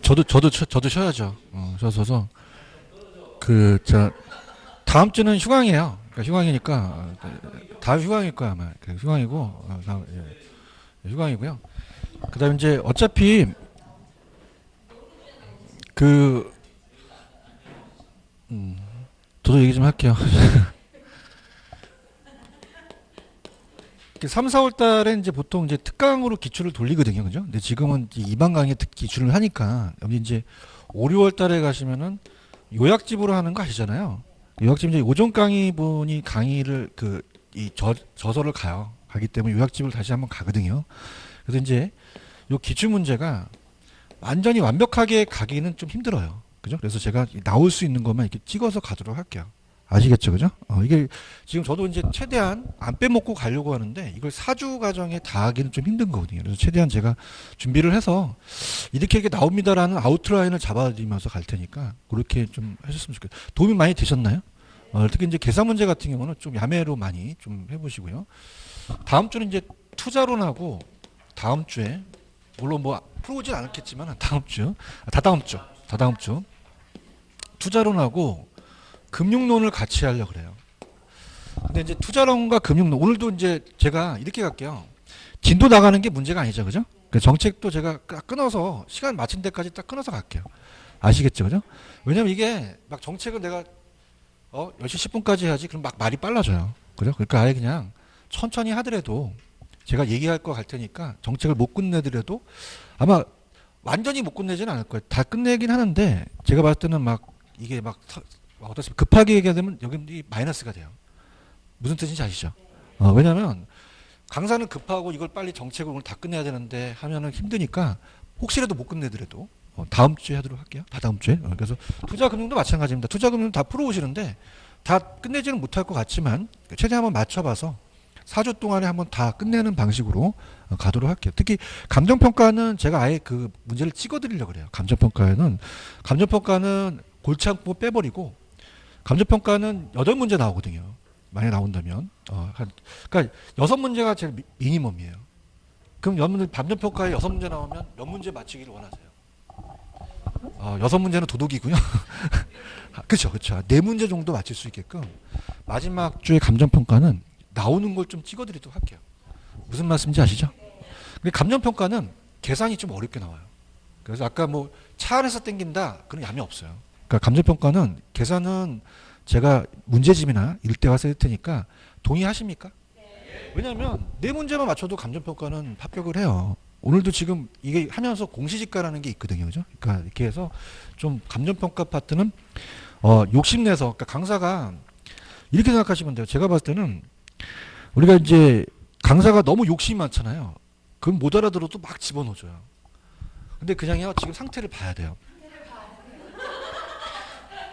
저도 쉬어야죠. 쉬어서 저 다음 주는 휴강이에요. 그러니까 휴강이니까 다 휴강일 거야 아마. 휴강이고 휴강이고요. 그다음에 이제 어차피 그 저도 얘기 좀 할게요. 3, 4월 달에 이제 보통 이제 특강으로 기출을 돌리거든요. 그죠? 근데 지금은 이반 강의 기출을 하니까 여기 이제 5, 6월 달에 가시면은 요약집으로 하는 거 아시잖아요. 요약집 이제 오전 강의 분이 강의를 저서를 가기 때문에 요약집을 다시 한번 가거든요. 그래서 이제 요 기출 문제가 완전히 완벽하게 가기는 좀 힘들어요. 그죠? 그래서 제가 나올 수 있는 것만 이렇게 찍어서 가도록 할게요. 아시겠죠? 그죠? 이게 지금 저도 이제 최대한 안 빼먹고 가려고 하는데 이걸 4주 과정에 다 하기는 좀 힘든 거거든요. 그래서 최대한 제가 준비를 해서 이렇게 나옵니다라는 아웃라인을 잡아드리면서 갈 테니까 그렇게 좀 하셨으면 좋겠어요. 도움이 많이 되셨나요? 특히 이제 계산 문제 같은 경우는 좀 야매로 많이 좀 해보시고요. 다음 주는 이제 투자론하고 다음 주에 물론 뭐 풀어오진 않겠지만 다다음 주 투자론하고 금융론을 같이 하려고 그래요. 근데 이제 투자론과 금융론 오늘도 이제 제가 이렇게 갈게요. 진도 나가는 게 문제가 아니죠, 그죠? 그 정책도 제가 끊어서 시간 맞춘 데까지 딱 끊어서 갈게요. 아시겠죠, 그죠? 왜냐면 이게 막 정책을 내가 10시 10분까지 해야지 그럼 막 말이 빨라져요, 그죠? 그러니까 아예 그냥 천천히 하더라도 제가 얘기할 거 갈 테니까 정책을 못 끝내더라도 아마 완전히 못 끝내지는 않을 거예요. 다 끝내긴 하는데 제가 봤을 때는 막 이게 막 어떻습니까? 급하게 얘기하면 여기 마이너스가 돼요. 무슨 뜻인지 아시죠? 왜냐하면 강사는 급하고 이걸 빨리 정책을 오늘 다 끝내야 되는데 하면은 힘드니까 혹시라도 못 끝내더라도 다음 주에 하도록 할게요. 다다음 주에. 그래서 투자금융도 마찬가지입니다. 투자금융도 다 풀어오시는데 다 끝내지는 못할 것 같지만 최대한 한번 맞춰봐서 4주 동안에 한번 다 끝내는 방식으로 가도록 할게요. 특히 감정평가는 제가 아예 그 문제를 찍어드리려고 그래요. 감정평가는 골치 않고 빼버리고 감정평가는 8문제 나오거든요. 만약에 나온다면. 그러니까 6문제가 제일 미니멈이에요. 그럼 감정평가에 6문제 나오면 몇 문제 맞추기를 원하세요? 6문제는 도둑이고요. 그쵸. 4문제 정도 맞출 수 있게끔 마지막 주에 감정평가는 나오는 걸 좀 찍어드리도록 할게요. 무슨 말씀인지 아시죠? 근데 감정평가는 계산이 좀 어렵게 나와요. 그래서 아까 뭐 차 안에서 땡긴다 그런 야매 없어요. 그러니까 감정평가는 계산은 제가 문제집이나 일대 와서 할 테니까 동의하십니까? 왜냐하면 4문제만 맞춰도 감정평가는 합격을 해요. 오늘도 지금 이게 하면서 공시지가라는 게 있거든요. 그죠? 그러니까 이렇게 해서 좀 감정평가 파트는 욕심내서 그러니까 강사가 이렇게 생각하시면 돼요. 제가 봤을 때는 우리가 이제 강사가 너무 욕심이 많잖아요. 그럼 못 알아들어도 막 집어넣어줘요. 근데 그냥요 지금 상태를 봐야 돼요.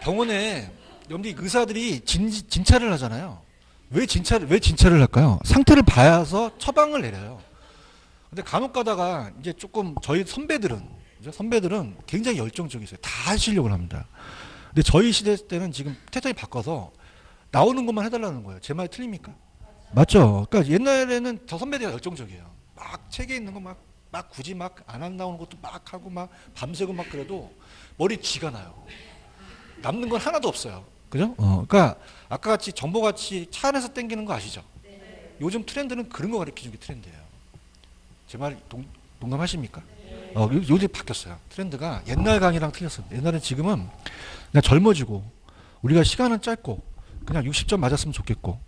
병원에 여기 의사들이 진찰을 하잖아요. 왜 진찰을 할까요? 상태를 봐서 처방을 내려요. 근데 간혹 가다가 이제 조금 저희 선배들은 굉장히 열정적이세요. 다 하시려고 합니다. 근데 저희 시대 때는 지금 패턴이 바꿔서 나오는 것만 해달라는 거예요. 제 말이 틀립니까? 맞죠? 그러니까 옛날에는 저 선배들이 열정적이에요. 막 책에 있는 거 막 굳이 막 안 나오는 것도 막 하고 막 밤새고 막 그래도 머리 쥐가 나요. 남는 건 하나도 없어요. 그죠? 그러니까 아까 같이 정보같이 차 안에서 땡기는 거 아시죠? 요즘 트렌드는 그런 거 가르쳐주는 게 트렌드예요. 제 말 동감하십니까? 요즘 바뀌었어요. 트렌드가 옛날 강의랑 틀렸어요. 옛날엔 지금은 그냥 젊어지고 우리가 시간은 짧고 그냥 60점 맞았으면 좋겠고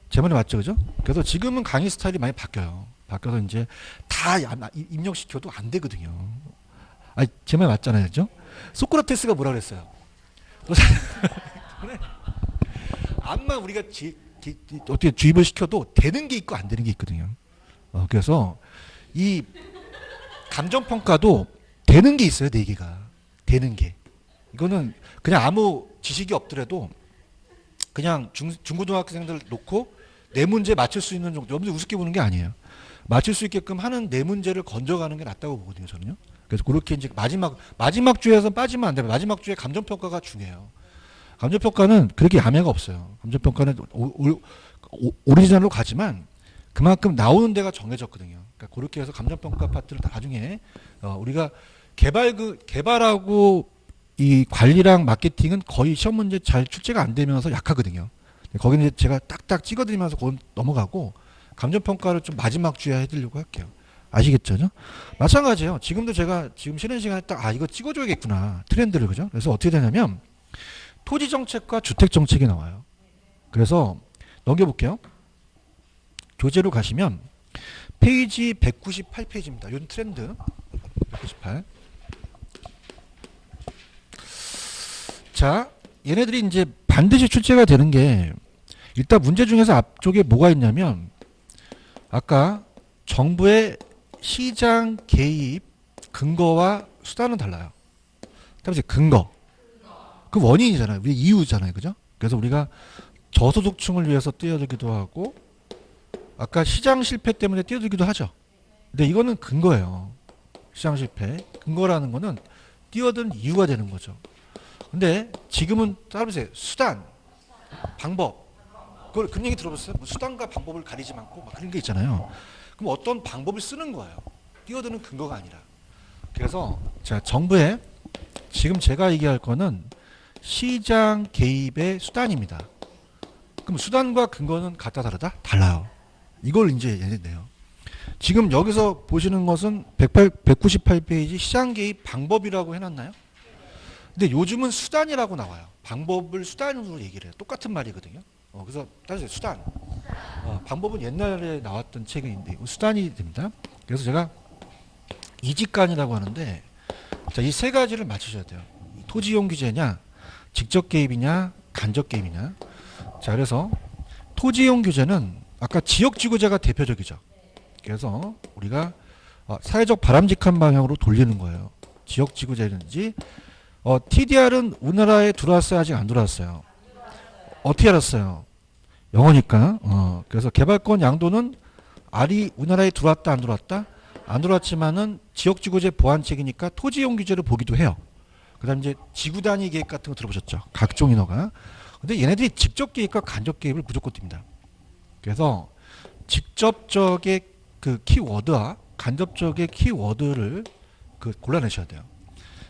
제 말이 맞죠, 그죠? 그래서 지금은 강의 스타일이 많이 바뀌어요. 바뀌어서 이제 다 입력시켜도 안 되거든요. 제 말 맞잖아요, 그죠? 소크라테스가 뭐라 그랬어요? 암만 우리가 어떻게 주입을 시켜도 되는 게 있고 안 되는 게 있거든요. 그래서 이 감정평가도 되는 게 있어요, 4개가. 되는 게. 이거는 그냥 아무 지식이 없더라도 그냥 중고등학생들 놓고 4문제 맞출 수 있는 정도, 여러분들 우습게 보는 게 아니에요. 맞출 수 있게끔 하는 4문제를 건져가는 게 낫다고 보거든요, 저는요. 그래서 그렇게 이제 마지막 주에서 빠지면 안 돼요. 마지막 주에 감정평가가 중요해요. 감정평가는 그렇게 야매가 없어요. 감정평가는 오리지널로 가지만 그만큼 나오는 데가 정해졌거든요. 그러니까 그렇게 해서 감정평가 파트를 나중에 우리가 개발하고 이 관리랑 마케팅은 거의 시험 문제 잘 출제가 안 되면서 약하거든요. 거기는 이제 제가 딱딱 찍어드리면서 그건 넘어가고 감정평가를 좀 마지막 주에 해드리려고 할게요. 아시겠죠? 마찬가지예요. 지금도 제가 지금 쉬는 시간에 딱 이거 찍어줘야겠구나. 트렌드를 그죠? 그래서 어떻게 되냐면 토지 정책과 주택 정책이 나와요. 그래서 넘겨볼게요. 교재로 가시면 페이지 198페이지입니다. 요 트렌드 198. 자, 얘네들이 이제 반드시 출제가 되는 게 일단 문제 중에서 앞쪽에 뭐가 있냐면 아까 정부의 시장 개입 근거와 수단은 달라요. 다음에 근거. 그 원인이잖아요. 우리 이유잖아요. 그죠? 그래서 우리가 저소득층을 위해서 뛰어들기도 하고 아까 시장 실패 때문에 뛰어들기도 하죠. 근데 이거는 근거예요. 시장 실패. 근거라는 거는 뛰어든 이유가 되는 거죠. 근데 지금은 따라보세요. 수단, 방법. 그걸 그런 얘기 들어봤어요? 뭐 수단과 방법을 가리지 않고 막 그런 게 있잖아요. 그럼 어떤 방법을 쓰는 거예요. 뛰어드는 근거가 아니라. 그래서 자, 정부의 지금 제가 얘기할 거는 시장 개입의 수단입니다. 그럼 수단과 근거는 같다 다르다? 달라요. 이걸 이제 얘네네요. 지금 여기서 보시는 것은 198페이지 시장 개입 방법이라고 해놨나요? 근데 요즘은 수단이라고 나와요. 방법을 수단으로 얘기를 해요. 똑같은 말이거든요. 그래서 따지세요. 수단. 방법은 옛날에 나왔던 책인데 수단이 됩니다. 그래서 제가 이직간이라고 하는데 자, 이 세 가지를 맞추셔야 돼요. 토지이용 규제냐, 직접 개입이냐, 간접 개입이냐. 자, 그래서 토지이용 규제는 아까 지역지구제가 대표적이죠. 그래서 우리가 사회적 바람직한 방향으로 돌리는 거예요. 지역지구제든지 TDR은 우리나라에 들어왔어요? 아직 안 들어왔어요? 어떻게 알았어요? 영어니까. 그래서 개발권 양도는 R이 우리나라에 들어왔다 안 들어왔다? 안 들어왔지만은 지역지구제 보완책이니까 토지이용 규제를 보기도 해요. 그 다음 이제 지구단위 계획 같은 거 들어보셨죠? 각종 인허가. 근데 얘네들이 직접 개입과 간접 개입을 무조건 띱니다. 그래서 직접적의 그 키워드와 간접적의 키워드를 골라내셔야 돼요.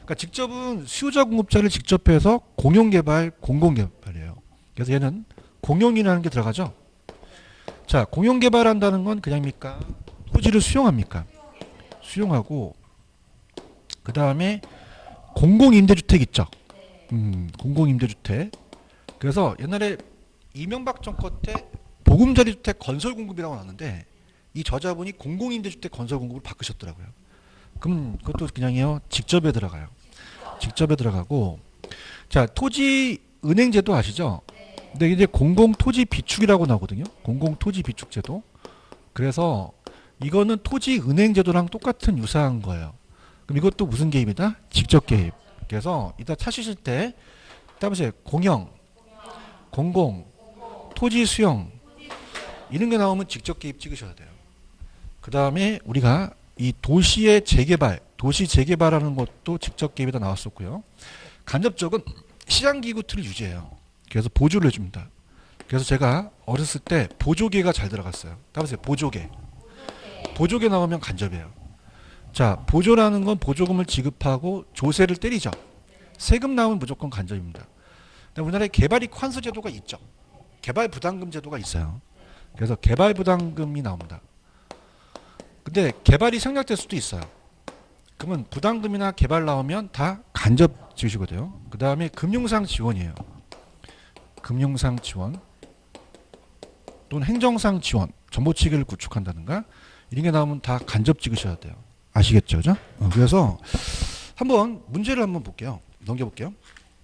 그러니까 직접은 수요자 공급자를 직접 해서 공용개발, 공공개발이에요. 그래서 얘는 공용이라는 게 들어가죠. 자, 공용개발한다는 건 그냥입니까? 토지를 수용합니까? 수용하고 그 다음에 공공임대주택 있죠. 공공임대주택. 그래서 옛날에 이명박 정권 때 보금자리주택 건설공급이라고 나왔는데 이 저자분이 공공임대주택 건설공급을 바꾸셨더라고요. 그럼 그것도 그냥요 직접에 들어가요. 직접에 들어가고 자 토지은행제도 아시죠? 근데 이제 공공토지비축이라고 나오거든요. 공공토지비축제도. 그래서 이거는 토지은행제도랑 똑같은 유사한 거예요. 그럼 이것도 무슨 개입이다? 직접 개입. 그래서 이따 찾으실 때 따보세요. 공영, 공공, 토지 수용 이런 게 나오면 직접 개입 찍으셔야 돼요. 그 다음에 우리가 이 도시의 재개발, 도시 재개발하는 것도 직접 개입에다 나왔었고요. 간접적은 시장기구 틀을 유지해요. 그래서 보조를 해줍니다. 그래서 제가 어렸을 때 보조개가 잘 들어갔어요. 따보세요. 보조개. 보조개 나오면 간접이에요. 자, 보조라는 건 보조금을 지급하고 조세를 때리죠. 세금 나오면 무조건 간접입니다. 우리나라에 개발이익 환수 제도가 있죠. 개발 부담금 제도가 있어요. 그래서 개발 부담금이 나옵니다. 근데 개발이 생략될 수도 있어요. 그러면 부담금이나 개발 나오면 다 간접 지으시거든요. 그 다음에 금융상 지원이에요. 금융상 지원 또는 행정상 지원, 정보체계를 구축한다든가 이런 게 나오면 다 간접 찍으셔야 돼요. 아시겠죠? 그죠? 그래서 한번 문제를 한번 볼게요. 넘겨볼게요.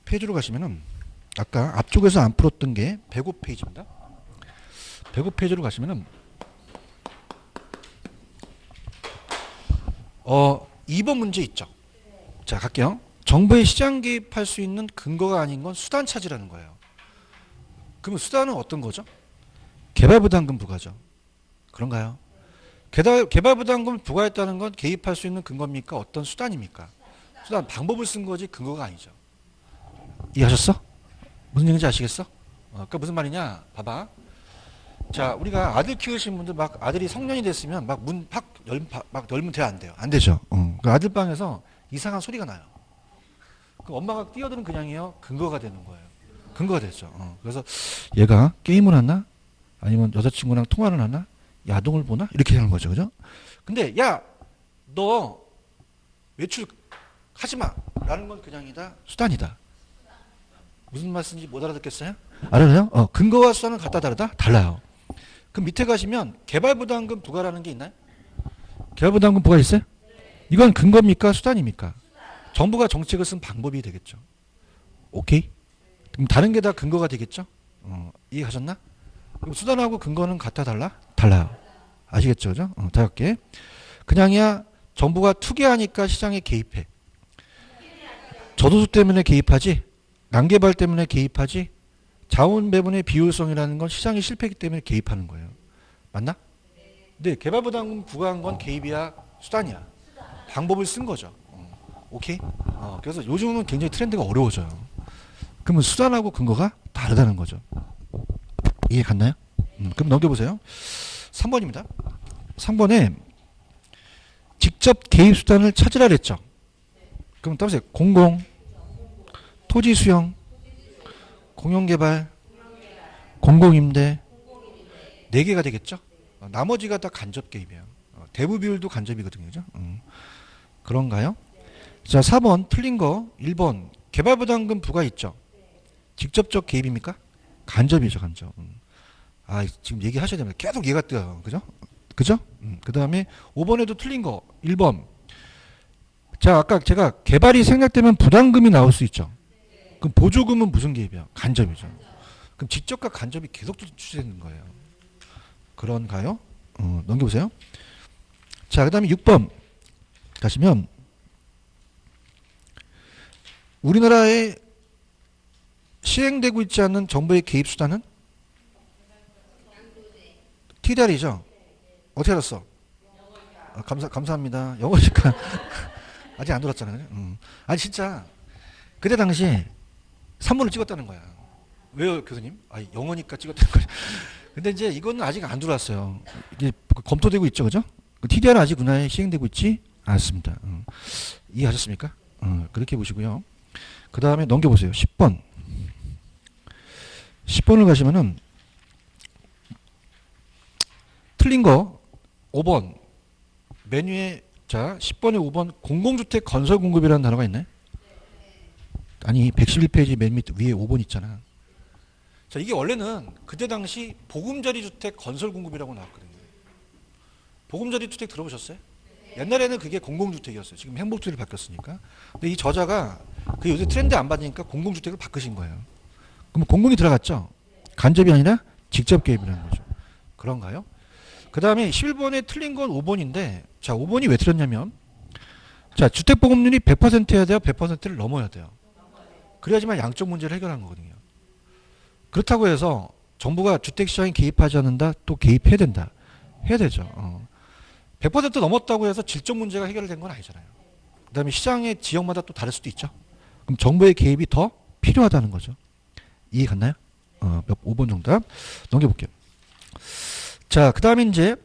페이지로 가시면은 아까 앞쪽에서 안 풀었던 게 105페이지입니다. 105페이지로 가시면은 2번 문제 있죠. 자, 갈게요. 정부의 시장 개입할 수 있는 근거가 아닌 건 수단 차지라는 거예요. 그러면 수단은 어떤 거죠? 개발부담금 부과죠. 그런가요? 개발부담금 부과했다는 건 개입할 수 있는 근거입니까? 어떤 수단입니까? 수단, 방법을 쓴 거지 근거가 아니죠. 이해하셨어? 무슨 얘기인지 아시겠어? 그러니까 무슨 말이냐? 봐봐. 자, 우리가 아들 키우신 분들 아들이 성년이 됐으면 막 열면 돼요, 안 돼요? 안 되죠. 그 아들 방에서 이상한 소리가 나요. 그 엄마가 뛰어드는 그냥이요. 근거가 되는 거예요. 근거가 됐죠. 그래서 얘가 게임을 하나? 아니면 여자친구랑 통화를 하나? 야동을 보나? 이렇게 하는 거죠. 그죠? 근데 야! 너 외출 하지 마! 라는 건 그냥이다. 수단이다. 무슨 말씀인지 못 알아듣겠어요? 알아요? 근거와 수단은 같다 다르다? 달라요. 그럼 밑에 가시면 개발부담금 부과라는 게 있나요? 개발부담금 부과 있어요? 이건 근거입니까? 수단입니까? 정부가 정책을 쓴 방법이 되겠죠. 오케이? 그럼 다른 게 다 근거가 되겠죠? 이해하셨나? 그럼 수단하고 근거는 같아 달라? 달라요. 아시겠죠? 그죠? 다 할게. 그냥이야 정부가 투기하니까 시장에 개입해. 저도수 때문에 개입하지? 난개발 때문에 개입하지? 자원 배분의 비효율성이라는 건 시장이 실패했기 때문에 개입하는 거예요. 맞나? 네, 개발부담금 부과한 건 개입이야? 수단이야? 방법을 쓴 거죠. 오케이? 그래서 요즘은 굉장히 트렌드가 어려워져요. 그러면 수단하고 근거가 다르다는 거죠. 이해 갔나요? 그럼 넘겨보세요. 3번입니다. 3번에 직접 개입 수단을 찾으라 그랬죠. 그럼 따보세요. 공공, 토지 수용, 공용개발, 공공임대 4개가 되겠죠. 나머지가 다 간접 개입이에요. 대부 비율도 간접이거든요. 그죠? 그런가요? 자, 4번 틀린 거 1번 개발부담금 부과 있죠. 직접적 개입입니까? 간접이죠. 간접. 지금 얘기하셔야 됩니다. 계속 얘가 뜨요. 그죠? 그죠? 그 다음에 5번에도 틀린 거 1번. 자, 아까 제가 개발이 생략되면 부담금이 나올 수 있죠. 그럼 보조금은 무슨 개입이야? 간접이죠. 그럼 직접과 간접이 계속 추진되는 거예요. 그런가요? 넘겨보세요. 자, 그 다음에 6번 가시면 우리나라에 시행되고 있지 않는 정부의 개입 수단은? TDR이죠? 어떻게 알았어? 감사합니다. 영어니까 아직 안 돌았잖아요. 아니 진짜 그때 당시에 3번을 찍었다는 거야. 왜요, 교수님? 영어니까 찍었다는 거야. 근데 이제 이거는 아직 안 들어왔어요. 이게 검토되고 있죠, 그죠? TDR은 아직 우리나라에 시행되고 있지 않습니다. 이해하셨습니까? 그렇게 보시고요. 그 다음에 넘겨보세요. 10번. 10번을 가시면은 틀린 거 5번 메뉴에 자 10번에 5번 공공주택 건설 공급이라는 단어가 있네. 아니 111페이지 맨 밑 위에 5번 있잖아. 자 이게 원래는 그때 당시 보금자리 주택 건설 공급이라고 나왔거든요. 보금자리 주택 들어보셨어요? 옛날에는 그게 공공주택이었어요. 지금 행복주택으로 바뀌었으니까. 근데 이 저자가 그 요새 트렌드 안 받으니까 공공주택을 바꾸신 거예요. 그럼 공공이 들어갔죠? 간접이 아니라 직접 개입이라는 거죠. 그런가요? 그 다음에 11번에 틀린 건 5번인데 자 5번이 왜 틀렸냐면 자 주택보급률이 100%여야 돼요? 100%를 넘어야 돼요? 그래야지만 양적 문제를 해결하는 거거든요. 그렇다고 해서 정부가 주택시장에 개입하지 않는다? 또 개입해야 된다? 해야 되죠. 100% 넘었다고 해서 질적 문제가 해결된 건 아니잖아요. 그 다음에 시장의 지역마다 또 다를 수도 있죠. 그럼 정부의 개입이 더 필요하다는 거죠. 이해 갔나요? 5번 정답 넘겨볼게요. 자, 그 다음에 이제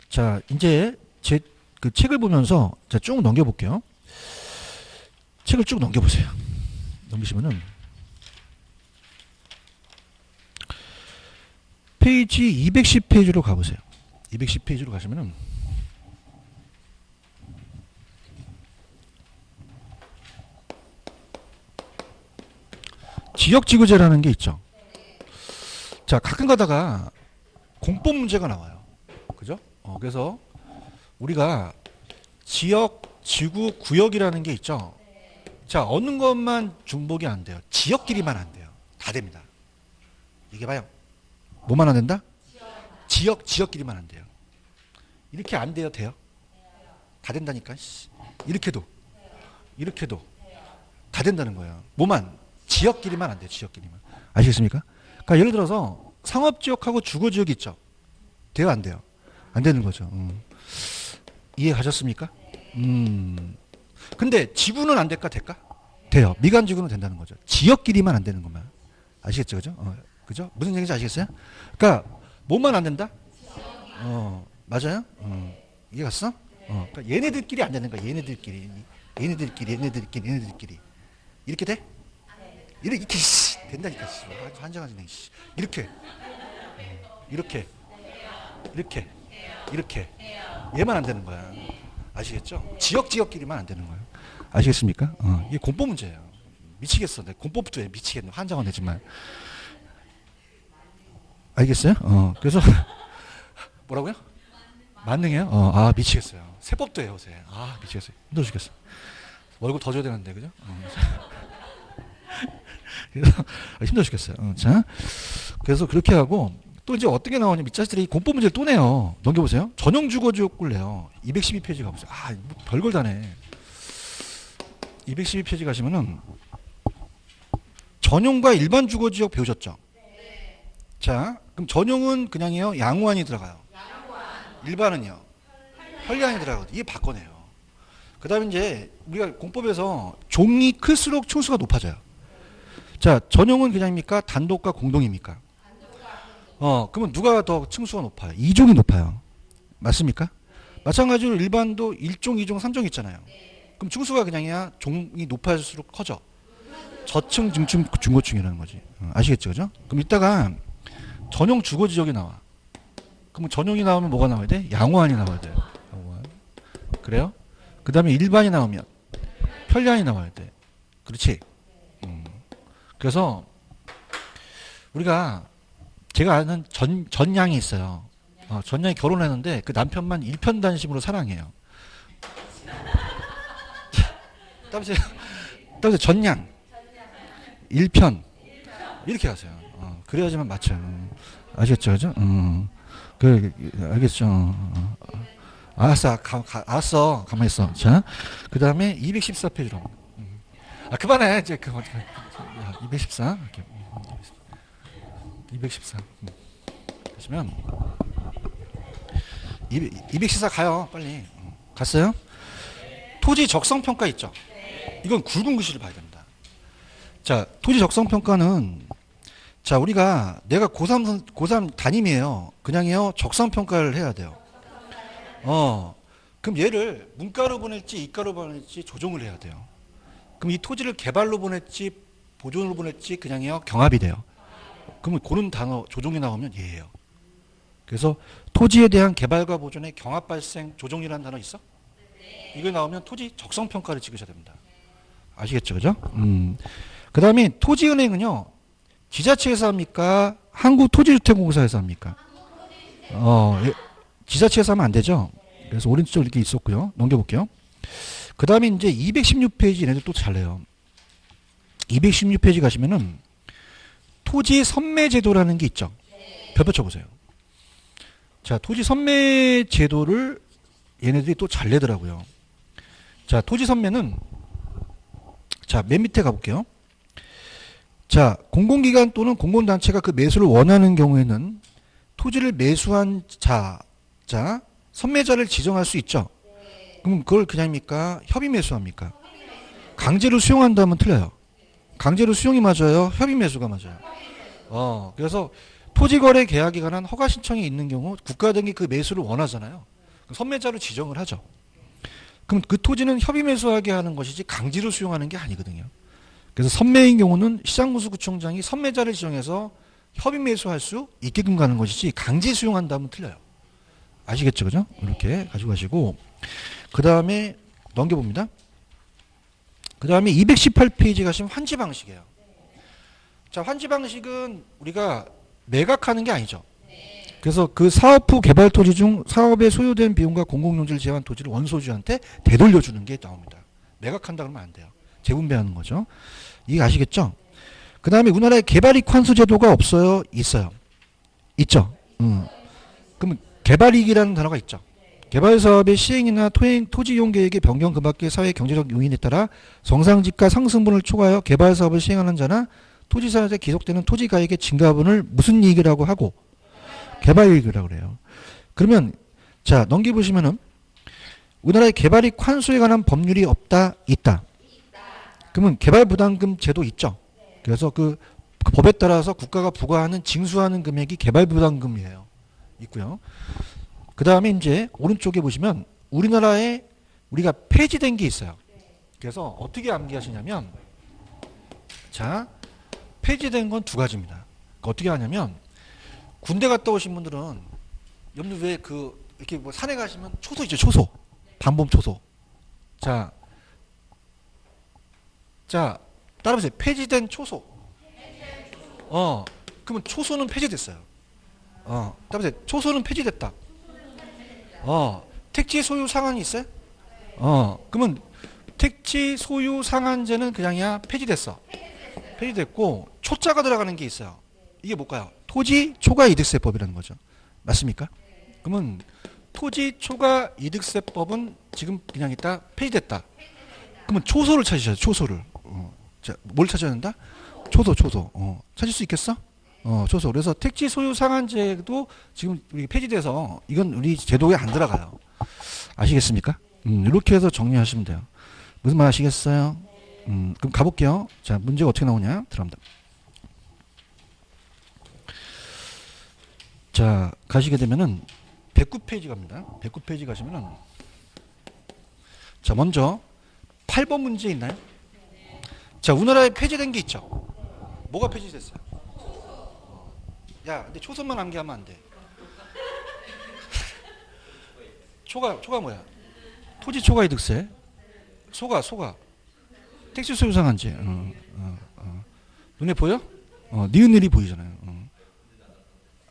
제 그 책을 보면서 쭉 넘겨볼게요. 책을 쭉 넘겨보세요. 넘기시면은 페이지 210페이지로 가보세요. 210페이지로 가시면은 지역지구제라는 게 있죠. 자, 가끔 가다가 공법 문제가 나와요. 그죠? 그래서 우리가 지역, 지구, 구역이라는 게 있죠. 자, 어느 것만 중복이 안 돼요. 지역끼리만 안 돼요. 다 됩니다. 이게 봐요. 뭐만 안 된다? 지역끼리만 안 돼요. 이렇게 안 돼요, 돼요? 다 된다니까. 이렇게도 다 된다는 거예요. 뭐만? 지역끼리만 안 돼요, 지역끼리만. 아시겠습니까? 그러니까 예를 들어서 상업지역하고 주거지역이 있죠. 돼요, 안 돼요? 안 되는 거죠. 이해하셨습니까? 근데 지구는 안 될까, 될까? 돼요. 미관지구는 된다는 거죠. 지역끼리만 안 되는 것만. 아시겠죠, 그죠? 그죠? 무슨 얘기인지 아시겠어요? 그러니까 뭐만 안 된다? 맞아요? 이해 갔어? 그러니까 얘네들끼리 안 되는 거야. 얘네들끼리. 이렇게 돼? 이렇게 된다니까. 한정하지네. 이렇게. 얘만 안 되는 거야. 아시겠죠? 지역끼리만 안 되는 거예요. 아시겠습니까? 이게 공법 문제예요. 미치겠어. 내 공법도 미치겠네. 한정은 되지만. 알겠어요? 그래서 뭐라고요? 만능해요? 미치겠어요. 세법도 해요, 요새. 미치겠어요. 힘들어 죽겠어. 월급 더 줘야 되는데, 그죠? 그래서 힘들어 죽겠어요. 자, 그래서 그렇게 하고 또 이제 어떻게 나오냐면 이 자식들이 공법 문제를 또 내요. 넘겨보세요. 전형 주거 지역구를 내요. 212페이지 가보세요. 뭐 별걸 다 내. 212페이지 가시면은 전용과 일반 주거 지역 배우셨죠? 자, 그럼 전용은 그냥이요. 양호한이 들어가요. 일반은요. 편리한이 들어가거든요. 이게 바꿔내요. 그 다음에 이제 우리가 공법에서 종이 클수록 층수가 높아져요. 자, 전용은 그냥입니까? 단독과 공동입니까? 그러면 누가 더 층수가 높아요? 2종이 높아요. 맞습니까? 마찬가지로 일반도 1종, 2종, 3종 있잖아요. 그럼 층수가 그냥이야 종이 높아질수록 커져. 저층, 중층, 중고층이라는 거지. 아시겠죠? 그죠? 그럼 이따가 전용 주거 지역이 나와. 그럼 전용이 나오면 뭐가 나와야 돼? 양호한이 나와야 돼요. 양호한. 그래요? 그 다음에 일반이 나오면 편리한이 나와야 돼. 그렇지? 그래서 우리가 제가 아는 전양이 있어요. 전양이 결혼했는데 그 남편만 일편단심으로 사랑해요. 따라서 전양, 일편 이렇게 하세요. 그래야지만 맞춰요. 아시겠죠, 그죠? 알겠죠. 알았어. 가만히 있어. 자, 그 다음에 214페이지로. 그만해. 이제 214. 214. 하시면 214 가요. 빨리. 갔어요? 토지 적성 평가 있죠? 이건 굵은 글씨를 봐야 됩니다. 자, 토지 적성 평가는 자, 우리가 내가 고3 담임이에요. 그냥요. 적성 평가를 해야 돼요. 그럼 얘를 문가로 보낼지 이가로 보낼지 조정을 해야 돼요. 그럼 이 토지를 개발로 보낼지 보존으로 보낼지 그냥요. 경합이 돼요. 그러면 그런 단어 조정이 나오면 얘예요. 그래서 토지에 대한 개발과 보존의 경합 발생 조정이라는 단어 있어? 이거 나오면 토지 적성 평가를 찍으셔야 됩니다. 아시겠죠, 그죠? 그 다음에 토지은행은요. 지자체에서 합니까? 한국토지주택공사에서 합니까? 지자체에서 하면 안 되죠. 그래서 오른쪽 이렇게 있었고요. 넘겨볼게요. 그 다음에 이제 216페이지 얘네들 또 잘해요. 216페이지 가시면은 토지 선매 제도라는 게 있죠. 별표 쳐보세요. 자, 토지 선매 제도를 얘네들이 또 잘 내더라고요. 자, 토지 선매는 자, 맨 밑에 가볼게요. 자, 공공기관 또는 공공단체가 그 매수를 원하는 경우에는 토지를 매수한 자, 선매자를 지정할 수 있죠. 그럼 그걸 그냥입니까? 협의 매수합니까? 강제로 수용한다면 틀려요. 강제로 수용이 맞아요? 협의 매수가 맞아요. 그래서 토지거래 계약에 관한 허가 신청이 있는 경우 국가 등이 그 매수를 원하잖아요. 선매자로 지정을 하죠. 그럼 그 토지는 협의 매수하게 하는 것이지 강제로 수용하는 게 아니거든요. 그래서 선매인 경우는 시장군수구청장이 선매자를 지정해서 협의 매수할 수 있게끔 가는 것이지 강제 수용한다면 틀려요. 아시겠죠, 그죠? 이렇게 가지고 가시고 그 다음에 넘겨봅니다. 그 다음에 218페이지 가시면 환지 방식이에요. 자, 환지 방식은 우리가 매각하는 게 아니죠. 그래서 그 사업 후 개발 토지 중 사업에 소요된 비용과 공공용지를 제외한 토지를 원소주한테 되돌려주는 게 나옵니다. 매각한다 그러면 안 돼요. 재분배하는 거죠. 이게 아시겠죠? 그 다음에 우리나라에 개발이익 환수 제도가 없어요? 있어요. 있죠. 그러면 개발이익이라는 단어가 있죠. 개발사업의 시행이나 토지 이용 계획의 변경 그 밖의 사회 경제적 요인에 따라 정상지가 상승분을 초과하여 개발사업을 시행하는 자나 토지사업에 기록되는 토지가액의 증가분을 무슨 이익이라고 하고 개발이익이라고 그래요. 그러면 자, 넘겨보시면은 우리나라에 개발이익 환수에 관한 법률이 없다, 있다. 그러면 개발부담금 제도 있죠. 그래서 그 법에 따라서 국가가 부과하는 징수하는 금액이 개발부담금이에요. 있고요. 그 다음에 이제 오른쪽에 보시면 우리나라에 우리가 폐지된 게 있어요. 그래서 어떻게 암기하시냐면, 자, 폐지된 건 두 가지입니다. 어떻게 하냐면, 군대 갔다 오신 분들은 여러분들 왜 이렇게 뭐 산에 가시면 초소 있죠, 초소. 단범 초소. 자, 따라보세요. 폐지된 초소. 그러면 초소는 폐지됐어요. 따라보세요. 초소는 폐지됐다. 택지 소유 상한이 있어요? 그러면 택지 소유 상한제는 그냥이야 폐지됐어. 폐지됐고 초자가 들어가는 게 있어요. 이게 뭘까요? 토지 초과 이득세법이라는 거죠. 맞습니까? 그러면 토지 초과 이득세법은 지금 그냥 있다 폐지됐다. 그러면 초소를 찾으셔야 돼요. 초소를. 자, 뭘 찾아야 된다? 초소. 찾을 수 있겠어? 초소. 그래서 택지 소유 상한제도 지금 우리 폐지돼서 이건 우리 제도에 안 들어가요. 아시겠습니까? 이렇게 해서 정리하시면 돼요. 무슨 말 아시겠어요? 그럼 가볼게요. 자, 문제가 어떻게 나오냐? 들어갑니다. 자, 가시게 되면은 109페이지 갑니다. 109페이지 가시면은 자, 먼저 8번 문제 있나요? 자, 우리나라에 폐지된 게 있죠. 뭐가 폐지됐어요? 야, 근데 초선만 암기하면 안 돼. 초가 뭐야? 토지 초과 이득세. 소가. 택지 소유 상한제. 눈에 보여? 니은일이 보이잖아요.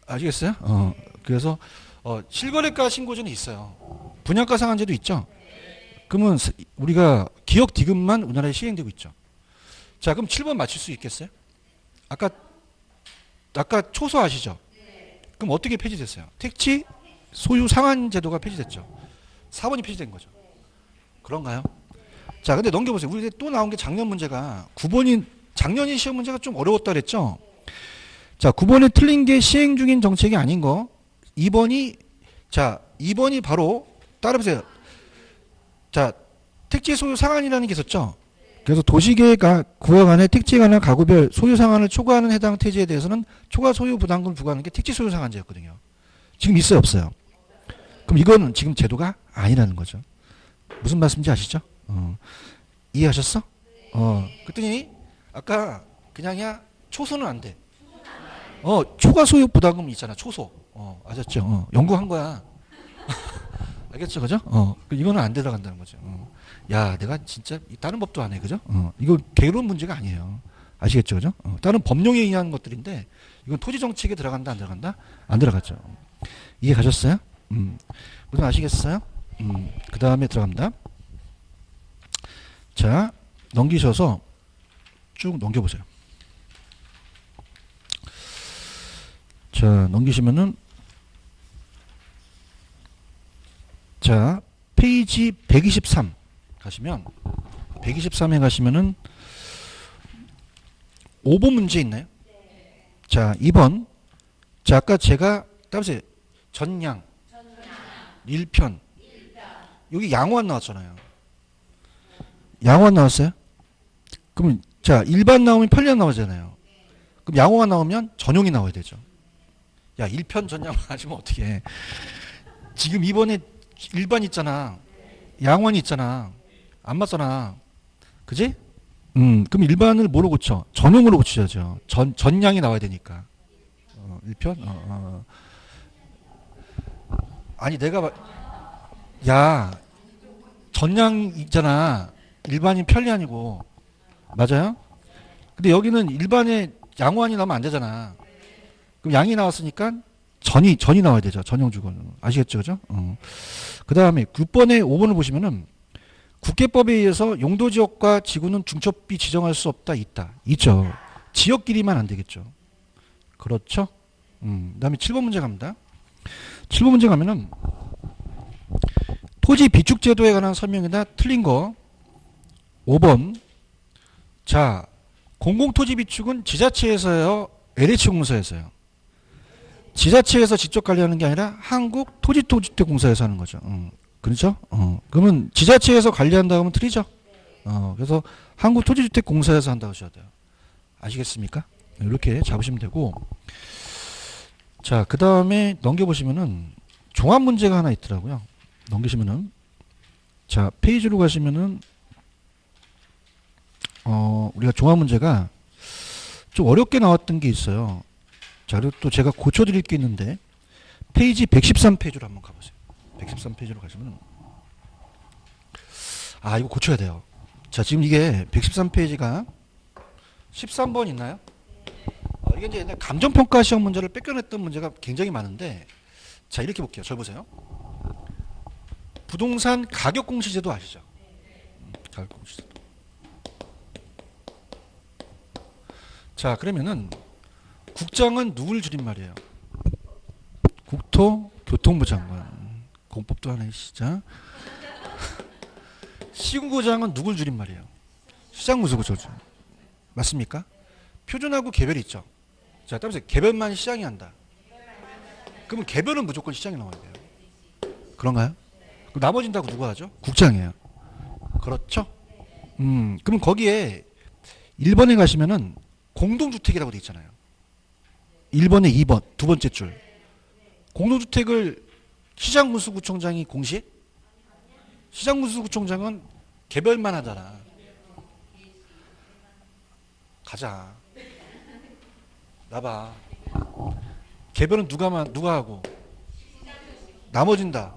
아시겠어요? 그래서 실거래가 신고제는 있어요. 분양가 상한제도 있죠. 그러면 우리가 기억 디귿만 우리나라에 시행되고 있죠. 자, 그럼 7번 맞출 수 있겠어요? 아까 초소 아시죠? 그럼 어떻게 폐지됐어요? 택지 소유 상한 제도가 폐지됐죠. 4번이 폐지된 거죠. 그런가요? 자, 근데 넘겨보세요. 우리 또 나온 게 작년 문제가 9번이 작년이 시험 문제가 좀 어려웠다 그랬죠. 자, 9번에 틀린 게 시행 중인 정책이 아닌 거. 2번이 바로 따라보세요. 자, 택지 소유 상한이라는 게 있었죠. 그래서 도시계획 구역 안에 택지가나 가구별 소유 상한을 초과하는 해당 토지에 대해서는 초과 소유 부담금 부과하는 게 택지 소유 상한제였거든요. 지금 있어요, 없어요? 그럼 이거는 지금 제도가 아니라는 거죠. 무슨 말씀인지 아시죠? 이해하셨어? 그랬더니 아까 그냥이야 초소는 안 돼. 초과 소유 부담금 있잖아, 초소. 아셨죠? 연구한 거야. 알겠죠, 그죠? 이거는 안 들어간다는 거죠. 야, 내가 진짜 다른 법도 안 해, 그죠? 이거 개론 문제가 아니에요. 아시겠죠, 그죠? 다른 법령에 의한 것들인데 이건 토지 정책에 들어간다, 안 들어간다? 안 들어갔죠. 이해 가셨어요? 무슨 아시겠어요? 그 다음에 들어갑니다. 자, 넘기셔서 쭉 넘겨보세요. 자, 넘기시면은 자, 페이지 123 가시면 123에 가시면은 5번 문제 있나요? 자, 2번. 자, 아까 제가 따보세요. 전량 1편 여기 양호한 나왔잖아요. 양호한 나왔어요? 그럼 자, 일반 나오면 편량 나오잖아요. 그럼 양호한 나오면 전용이 나와야 되죠. 야, 1편 전량 하시면 어떻게 해. 지금 이번에 일반 있잖아. 양호한 있잖아. 안 맞잖아. 그지? 그럼 일반을 뭐로 고쳐? 전용으로 고치셔야죠. 전량이 나와야 되니까. 1편? 아니, 야, 전량 있잖아. 일반이 편리한이고. 맞아요? 근데 여기는 일반에 양호한이 나오면 안 되잖아. 그럼 양이 나왔으니까 전이 나와야 되죠. 전용 주거는. 아시겠죠? 그죠? 그 다음에 6번에 5번을 보시면은 국계법에 의해서 용도지역과 지구는 중첩비 지정할 수 없다, 있다. 있죠. 지역끼리만 안 되겠죠. 그렇죠? 그 다음에 7번 문제 갑니다. 7번 문제 가면은 토지 비축제도에 관한 설명이나 틀린 거 5번. 자, 공공토지 비축은 지자체에서요, LH공사에서요. 지자체에서 직접 관리하는 게 아니라 한국토지주택공사에서 하는 거죠. 그렇죠? 그러면 지자체에서 관리한다 하면 틀리죠? 그래서 한국토지주택공사에서 한다고 하셔야 돼요. 아시겠습니까? 이렇게 잡으시면 되고. 자, 그 다음에 넘겨보시면은 종합 문제가 하나 있더라고요. 넘기시면은 자, 페이지로 가시면은 우리가 종합 문제가 좀 어렵게 나왔던 게 있어요. 자, 그리고 또 제가 고쳐드릴 게 있는데 페이지 113페이지로 한번 가보세요. 113페이지로 가시면 이거 고쳐야 돼요. 자, 지금 이게 113페이지가 13번 있나요? 이게 이제 옛날 감정평가 시험 문제를 뺏겨냈던 문제가 굉장히 많은데, 자, 이렇게 볼게요. 절 보세요. 부동산 가격 공시제도 아시죠? 가격 공시제도. 자, 그러면은 국장은 누굴 줄임말이에요? 국토교통부 장관. 공법도 하나의 시작. 시군구장은 누굴 줄임말이에요? 시장무소구조죠. 맞습니까? 표준하고 개별이 있죠. 자, 따라서 개별만 시장이 한다. 그러면 개별은 무조건 시장이 나와야 돼요. 그런가요? 그럼 나머지는 다 누가 하죠? 국장이에요. 그렇죠? 그럼 거기에 1번에 가시면은 공동주택이라고 돼 있잖아요. 1번에 2번, 두 번째 줄. 공동주택을 시장군수구청장이 공시해? 시장군수구청장은 개별만 하잖아. 가자. 나봐. 개별은 누가 하고? 나머진 다.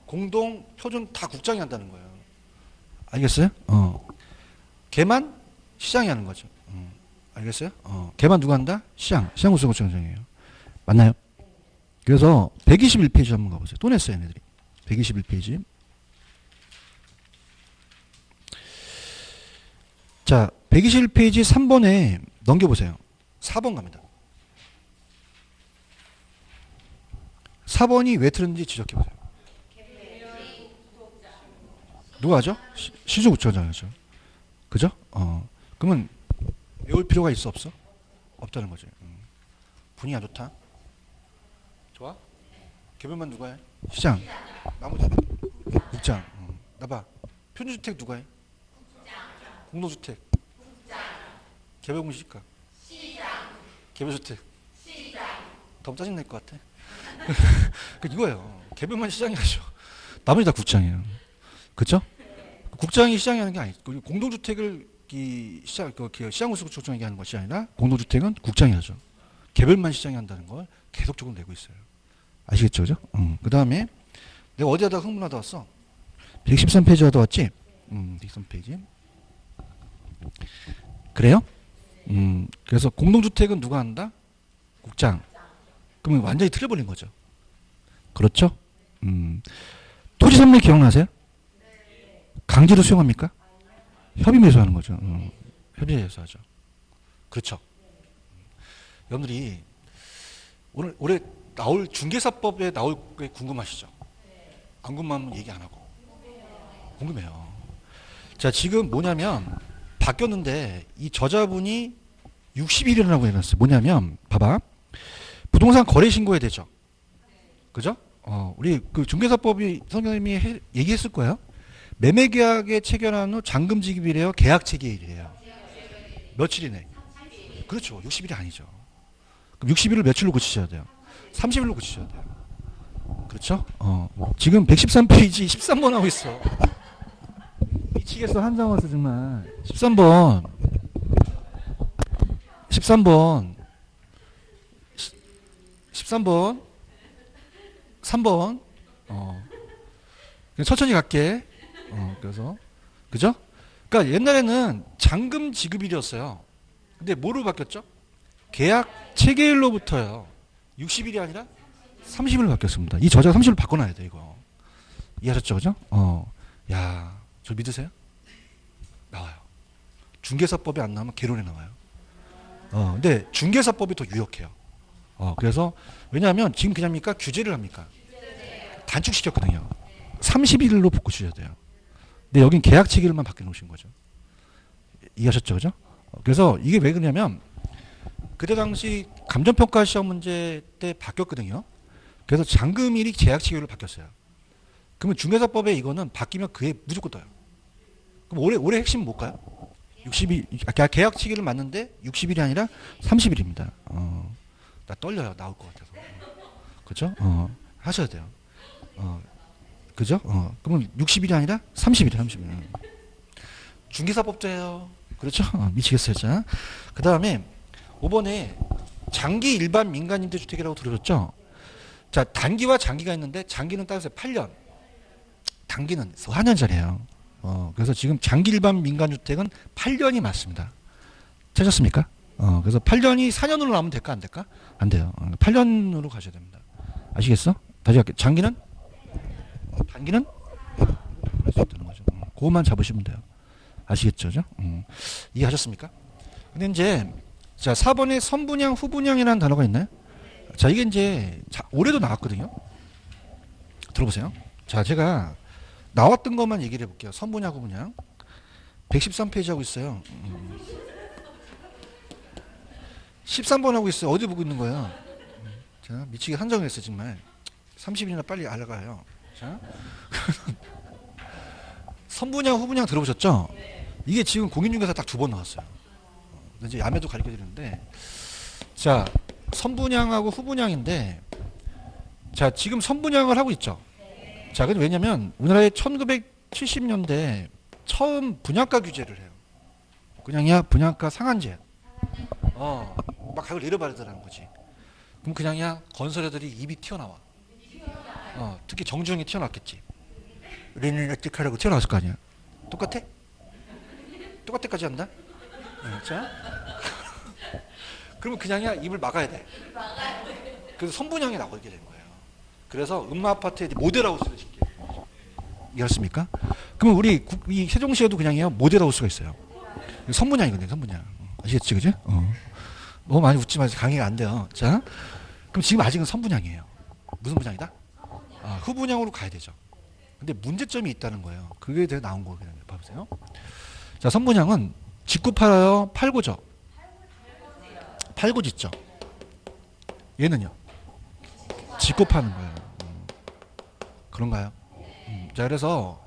공동, 표준 다 국장이 한다는 거예요. 알겠어요? 걔만 시장이 하는 거죠. 알겠어요? 걔만 누가 한다? 시장군수구청장이에요. 맞나요? 그래서 121페이지 한번 가보세요. 또 냈어요, 얘네들이. 121페이지. 자, 121페이지 3번에 넘겨보세요. 4번 갑니다. 4번이 왜 틀렸는지 지적해보세요. 누가 하죠? 시주구청장이죠. 그죠? 그러면 외울 필요가 있어 없어? 없다는 거죠. 분위기 안 좋다. 좋아? 개별만 누가 해? 시장. 나머지 국장. 나봐. 표준주택 누가 해? 공동주택. 개별공시니까. 개별주택. 더 짜증날 것 같아. 이거예요. 개별만 시장이 하죠. 나머지 다 국장이에요. 그쵸? 국장이 시장이 하는 게 아니고 공동주택을 시장군수구청장이 하는 것이 아니라 공동주택은 국장이 하죠. 개별만 시장이 한다는 걸 계속적으로 내고 있어요. 아시겠죠? 그죠? 그 다음에 내가 어디에다 흥분하다 왔어? 113페이지 하다 왔지? 113페이지. 그래요? 그래서 공동주택은 누가 한다? 국장. 그러면 완전히 틀려버린 거죠. 그렇죠? 토지선물 기억나세요? 강제로 수용합니까? 협의매수 하는 거죠. 협의해서 하죠. 그렇죠. 여러분들이 올해 나올 중개사법에 나올 게 궁금하시죠? 안 궁금하면 얘기 안 하고. 궁금해요. 자, 지금 뭐냐면 바뀌었는데 이 저자분이 60일이라고 해놨어요. 뭐냐면 봐봐. 부동산 거래 신고해야 되죠. 그죠? 우리 그 중개사법이 선생님이 얘기했을 거예요. 매매계약에 체결한 후 잔금 지급이래요? 계약 체결이래요? 며칠이네? 그렇죠. 60일이 아니죠. 그럼 60일을 며칠로 고치셔야 돼요? 30일로 고치셔야 돼요. 그렇죠? 지금 113페이지 13번 하고 있어. 미치겠어, 한장와서 정말. 13번. 13번. 13번. 3번. 천천히 갈게. 그래서. 그죠? 그러니까 옛날에는 잔금 지급일이었어요. 근데 뭐로 바뀌었죠? 계약 체결일로부터요. 60일이 아니라 30일로 바뀌었습니다. 이 저자가 30일로 바꿔놔야 돼, 이거. 이해하셨죠? 그죠? 야, 저 믿으세요? 나와요. 중개사법이 안 나오면 개론에 나와요. 근데 중개사법이 더 유력해요. 그래서, 왜냐하면 지금 그냥 합니까? 규제를 합니까? 단축시켰거든요. 30일로 바꿔주셔야 돼요. 근데 여긴 계약 체결만 바꿔놓으신 거죠. 이해하셨죠? 그죠? 그래서 이게 왜 그러냐면, 그때 당시 감정평가 시험 문제 때 바뀌었거든요. 그래서 잔금일이 계약 체결로 바뀌었어요. 그러면 중개사법에 이거는 바뀌면 그게 무조건 떠요. 그럼 올해 핵심 뭘까요? 60일, 계약 체결을 맞는데 60일이 아니라 30일입니다. 나 떨려요. 나올 것 같아서. 그렇죠? 하셔야 돼요. 그죠? 그러면 60일이 아니라 30일이에요. 30일. 중개사법자예요. 그렇죠? 미치겠어요. 자, 그 다음에 5번에 장기 일반 민간임대주택이라고 들으셨죠? 자, 단기와 장기가 있는데 장기는 따라서 8년, 단기는 4년짜리예요. 그래서 지금 장기 일반 민간주택은 8년이 맞습니다. 찾았습니까? 그래서 8년이 4년으로 나오면 될까 안 될까? 안 돼요. 8년으로 가셔야 됩니다. 아시겠어? 다시 할게요. 장기는? 단기는? 할 수 있다는 거죠. 그것만 잡으시면 돼요. 아시겠죠? 이해하셨습니까? 근데 이제 자 4번에 선분양, 후분양이라는 단어가 있나요? 자 이게 이제 올해도 나왔거든요. 들어보세요. 자 제가 나왔던 것만 얘기를 해볼게요. 선분양, 후분양 113페이지 하고 있어요. 13번 하고 있어요. 어디 보고 있는 거예요? 자 미치게 한정을 했어요. 정말 30일이나 빨리 알아가요. 자 선분양, 후분양 들어보셨죠? 이게 지금 공인중개사 딱 2번 나왔어요. 이제 야매도 가르쳐 드리는데, 자 선분양하고 후분양인데, 자 지금 선분양을 하고 있죠. 자 근데 왜냐면 우리나라에 1970년대 처음 분양가 규제를 해요. 그냥이야 분양가 상한제. 막 가격을 내려버리더라는 거지. 그럼 그냥이야 건설회들이 입이 튀어나와. 특히 정주영이 튀어나왔겠지. 우리는 어떻게 하라고 튀어나왔을 거 아니야. 똑같아? 똑같아까지 한다? 자 그러면 그냥이야 입을 막아야 돼. 그래서 선분양이 나오게 된 거예요. 그래서 음마아파트에 모델하우스를 짓게. 이해했습니까? 그러면 우리 이 세종시에도 그냥이요 모델하우스가 있어요. 선분양이거든요. 선분양. 아시겠지, 그죠? 너무 많이 웃지 마세요. 강의가 안 돼요. 자, 그럼 지금 아직은 선분양이에요. 무슨 분양이다? 후분양으로 가야 되죠. 근데 문제점이 있다는 거예요. 그게 대해 나온 거거든요. 봐보세요. 자, 선분양은 짓고 팔아요? 팔고죠? 팔고 짓죠. 얘는요? 짓고 파는 거예요. 그런가요? 자, 그래서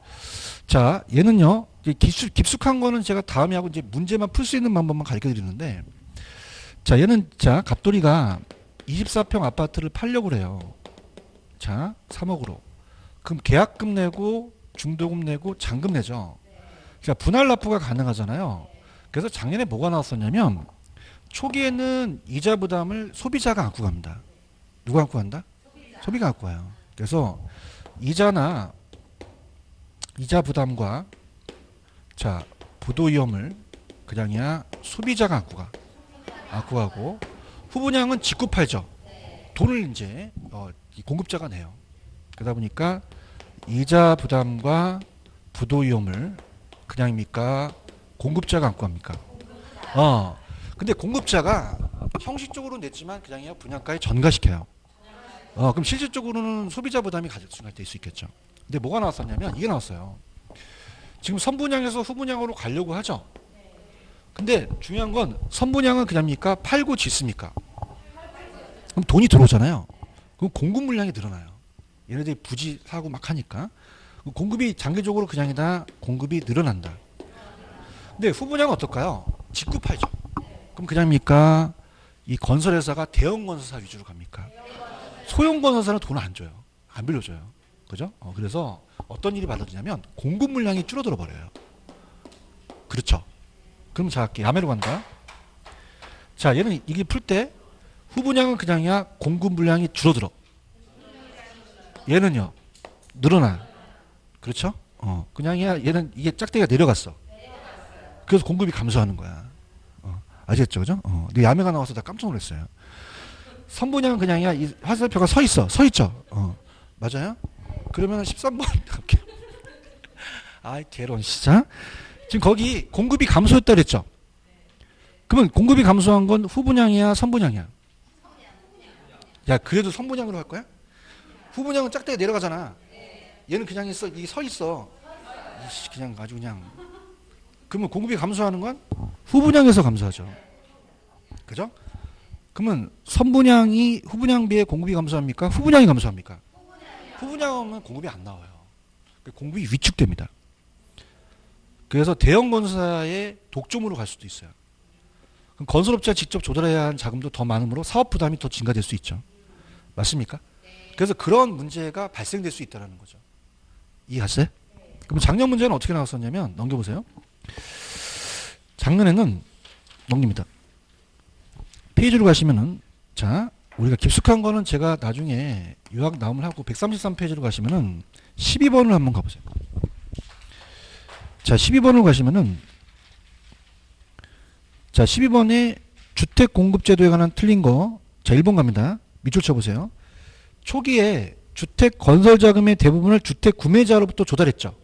자, 얘는요. 깊숙한 거는 제가 다음에 하고 이제 문제만 풀 수 있는 방법만 가르쳐 드리는데, 자, 얘는 자, 갑돌이가 24평 아파트를 팔려고 그래요. 자, 3억으로. 그럼 계약금 내고 중도금 내고 잔금 내죠. 자, 분할 납부가 가능하잖아요. 그래서 작년에 뭐가 나왔었냐면 초기에는 이자 부담을 소비자가 안고 갑니다. 누가 안고 간다? 소비가 안고 가요. 그래서 이자 부담과 자 부도 위험을 그냥이야 소비자가 안고 가고 후분양은 짓고 팔죠. 돈을 이제 공급자가 내요. 그러다 보니까 이자 부담과 부도 위험을 그냥입니까? 공급자가 안고 갑니까? 근데 공급자가 형식적으로 냈지만 그냥이야 분양가에 전가시켜요. 그럼 실질적으로는 소비자 부담이 가중될 수 있겠죠. 근데 뭐가 나왔었냐면 이게 나왔어요. 지금 선분양에서 후분양으로 가려고 하죠. 근데 중요한 건 선분양은 그냥입니까? 팔고 짓습니까? 그럼 돈이 들어오잖아요. 그럼 공급 물량이 늘어나요. 얘네들이 부지 사고 막 하니까 공급이 장기적으로 그냥이다 공급이 늘어난다. 근데 후분양은 어떨까요? 짓고 팔죠. 그럼 그냥입니까? 이 건설회사가 대형 건설사 위주로 갑니까? 소형 건설사는 돈을 안 줘요. 안 빌려줘요. 그죠? 그래서 어떤 일이 벌어지냐면 공급 물량이 줄어들어 버려요. 그렇죠? 그럼 자, 야매로 간다. 자, 얘는 이게 풀 때 후분양은 그냥이야 공급 물량이 줄어들어. 얘는요 늘어나. 그렇죠? 그냥이야 얘는 이게 짝대기가 내려갔어. 그래서 공급이 감소하는 거야. 아시겠죠, 그죠? 근데 야매가 나와서 나 깜짝 놀랐어요. 선분양은 그냥이야 이 화살표가 서 있죠. 맞아요? 그러면 13번 갈게요. 아이 개론 진짜. 지금 거기 공급이 감소했다 그랬죠? 그러면 공급이 감소한 건 후분양이야, 선분양이야? 야, 그래도 선분양으로 할 거야? 후분양은 짝대기 내려가잖아. 얘는 그냥 이게 서 있어. 그냥 아주 그냥. 그러면 공급이 감소하는 건 후분양에서 감소하죠. 그죠? 그러면 선분양이 후분양 비해 공급이 감소합니까? 후분양이 감소합니까? 후분양은 공급이 안 나와요. 공급이 위축됩니다. 그래서 대형 건설사의 독점으로 갈 수도 있어요. 그럼 건설업체가 직접 조달해야 하는 자금도 더 많으므로 사업 부담이 더 증가될 수 있죠. 맞습니까? 그래서 그런 문제가 발생될 수 있다는 거죠. 이해갔어요? 그럼 작년 문제는 어떻게 나왔었냐면 넘겨보세요. 작년에는 넘깁니다. 페이지로 가시면은 자 우리가 깊숙한 거는 제가 나중에 요약 나옴을 하고 133페이지로 가시면은 12번을 한번 가보세요. 자 12번으로 가시면은 자 12번에 주택공급제도에 관한 틀린 거 자 1번 갑니다. 밑줄 쳐보세요. 초기에 주택 건설 자금의 대부분을 주택 구매자로부터 조달했죠.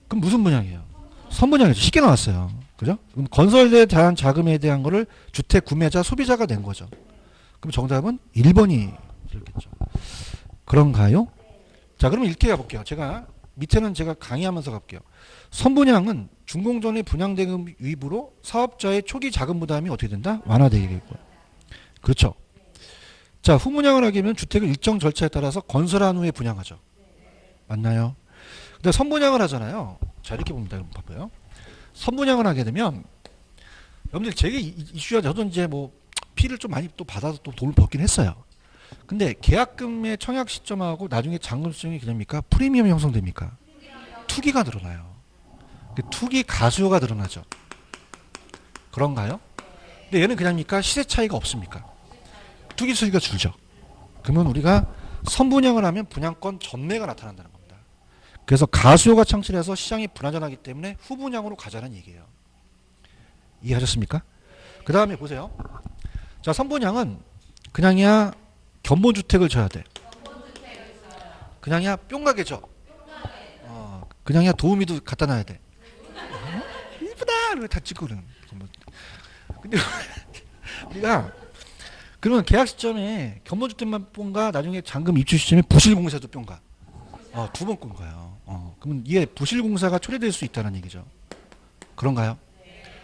그럼 무슨 분양이에요? 선분양이죠. 쉽게 나왔어요. 그죠? 그럼 건설에 대한 자금에 대한 거를 주택 구매자 소비자가 낸 거죠. 그럼 정답은 1번이 되겠죠. 그런가요? 자, 그러면 이렇게 가볼게요. 제가 밑에는 제가 강의하면서 가볼게요. 선분양은 준공전의 분양대금 유입으로 사업자의 초기 자금 부담이 어떻게 된다? 완화되겠고요. 그렇죠. 자, 후분양을 하게 되면 주택을 일정 절차에 따라서 건설한 후에 분양하죠. 맞나요? 근데 선분양을 하잖아요. 자, 이렇게 봅니다. 여러분 봐봐요. 선분양을 하게 되면 여러분들 제게 이슈가 저도 이제 뭐 피를 좀 많이 또 받아서 또 돈을 벌긴 했어요. 근데 계약금의 청약 시점하고 나중에 잔금 수령이 그냥 프리미엄이 형성됩니까? 투기가 늘어나요. 투기 가수요가 늘어나죠. 그런가요? 근데 얘는 그냥입니까? 시세 차이가 없습니까? 투기 수요가 줄죠. 그러면 우리가 선분양을 하면 분양권 전매가 나타난다는 겁니다. 그래서 가수요가 창출해서 시장이 불안전하기 때문에 후분양으로 가자는 얘기예요. 이해하셨습니까? 그 다음에 보세요. 자, 선분양은 그냥이야 견본주택을 져야 돼. 그냥이야 뿅가게죠. 그냥이야 도우미도 갖다 놔야 돼. 이쁘다! 이러고 다 찍고 그러는. 근데 우리가 그러면 계약 시점에 견본주택만 뿅가 나중에 잔금 입주 시점에 부실공사도 뿅가. 두 번 꾼거예요. 그러면 이게 부실공사가 초래될 수 있다는 얘기죠. 그런가요?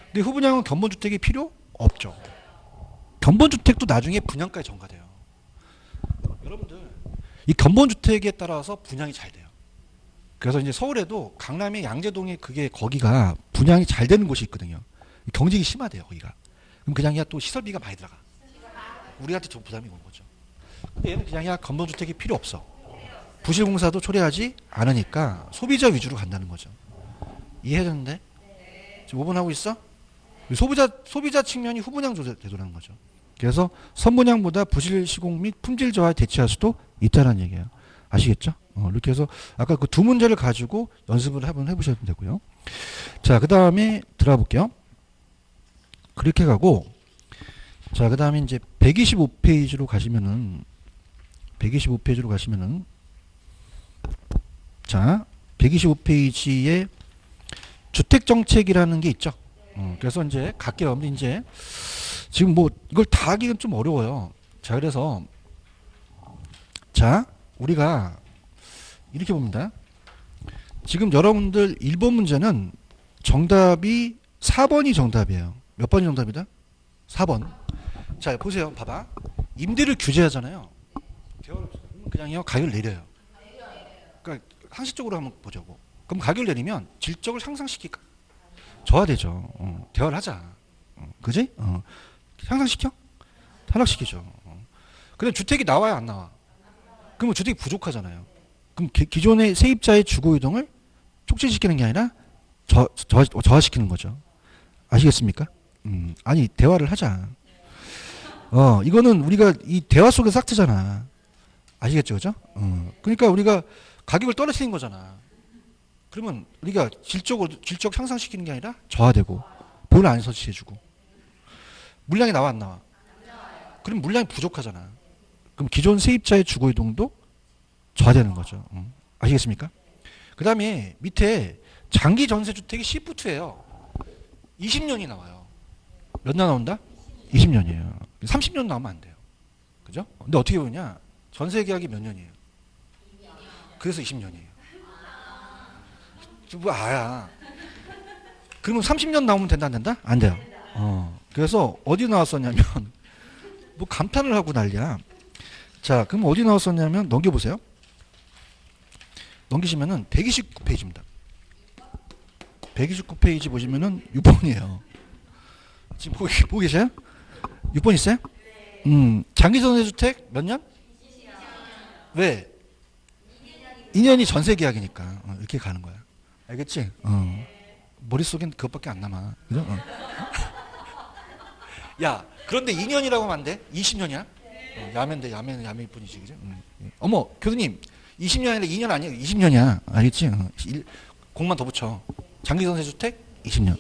근데 후분양은 견본주택이 필요 없죠. 견본주택도 나중에 분양가에 전가돼요. 여러분들 이 견본주택에 따라서 분양이 잘 돼요. 그래서 이제 서울에도 강남의 양재동에 거기가 분양이 잘 되는 곳이 있거든요. 경쟁이 심하대요 거기가. 그럼 그냥이야 또 시설비가 많이 들어가. 우리한테 좀 부담이 오는 거죠. 근데 얘는 그냥이야 견본주택이 필요 없어. 부실공사도 초래하지 않으니까 소비자 위주로 간다는 거죠. 이해되는데? 지금 5번 하고 있어? 소비자 측면이 후분양 제도라는 거죠. 그래서 선분양보다 부실 시공 및 품질 저하에 대처할 수도 있다는 얘기예요. 아시겠죠? 이렇게 해서 아까 그 두 문제를 가지고 연습을 한번 해보셔도 되고요. 자, 그 다음에 들어가 볼게요. 그렇게 가고, 자, 그 다음에 이제 125페이지로 가시면은, 자, 125페이지에 주택정책이라는 게 있죠. 그래서 이제 갈게요. 근데 이제 지금 뭐 이걸 다 하기는 좀 어려워요. 자, 그래서 자, 우리가 이렇게 봅니다. 지금 여러분들 1번 문제는 정답이 4번이 정답이에요. 몇 번이 정답이다? 4번. 자, 보세요. 봐봐. 임대를 규제하잖아요. 그냥요 가격을 내려요. 그러니까 상식적으로 한번 보자고. 그럼 가격을 내리면 질적을 상상시킬까? 저하되죠. 대화를 하자. 그지? 향상시켜? 하락시키죠. 근데 주택이 나와야 안 나와? 그러면 주택이 부족하잖아요. 그럼 기존의 세입자의 주거 이동을 촉진시키는 게 아니라 저하시키는 거죠. 아시겠습니까? 아니 대화를 하자. 이거는 우리가 이 대화 속의 싹트잖아. 아시겠죠, 그죠? 그러니까 우리가 가격을 떨어뜨린 거잖아. 그러면 우리가 질적 향상시키는 게 아니라 저하되고 돈을 안 설치해주고 물량이 나와 안 나와? 그럼 물량이 부족하잖아. 그럼 기존 세입자의 주거 이동도 저하되는 거죠. 아시겠습니까? 그 다음에 밑에 장기 전세주택이 시프트예요. 20년이 나와요. 몇 년 나온다? 20년이에요. 30년 나오면 안 돼요. 그죠? 근데 어떻게 보냐? 전세 계약이 몇 년이에요? 그래서 20년이에요. 뭐 아야. 그러면 30년 나오면 된다 안 된다? 안 돼요. 그래서 어디 나왔었냐면 뭐 감탄을 하고 난리야. 자, 그럼 어디 나왔었냐면 넘겨보세요. 넘기시면은 129페이지입니다. 129페이지 보시면은 6번이에요. 지금 보고 계세요? 6번 있어요? 장기전세주택 몇 년? 왜? 2년이 전세 계약이니까 이렇게 가는 거야. 알겠지? 머릿속엔 그것밖에 안 남아. 그죠? 야, 그런데 2년이라고 하면 안 돼? 20년이야? 야면 돼. 야면일 뿐이지. 그죠? 어머, 교수님. 20년이 아니라 2년 아니야. 20년이야. 알겠지? 공만 더 붙여. 장기전세주택? 20년.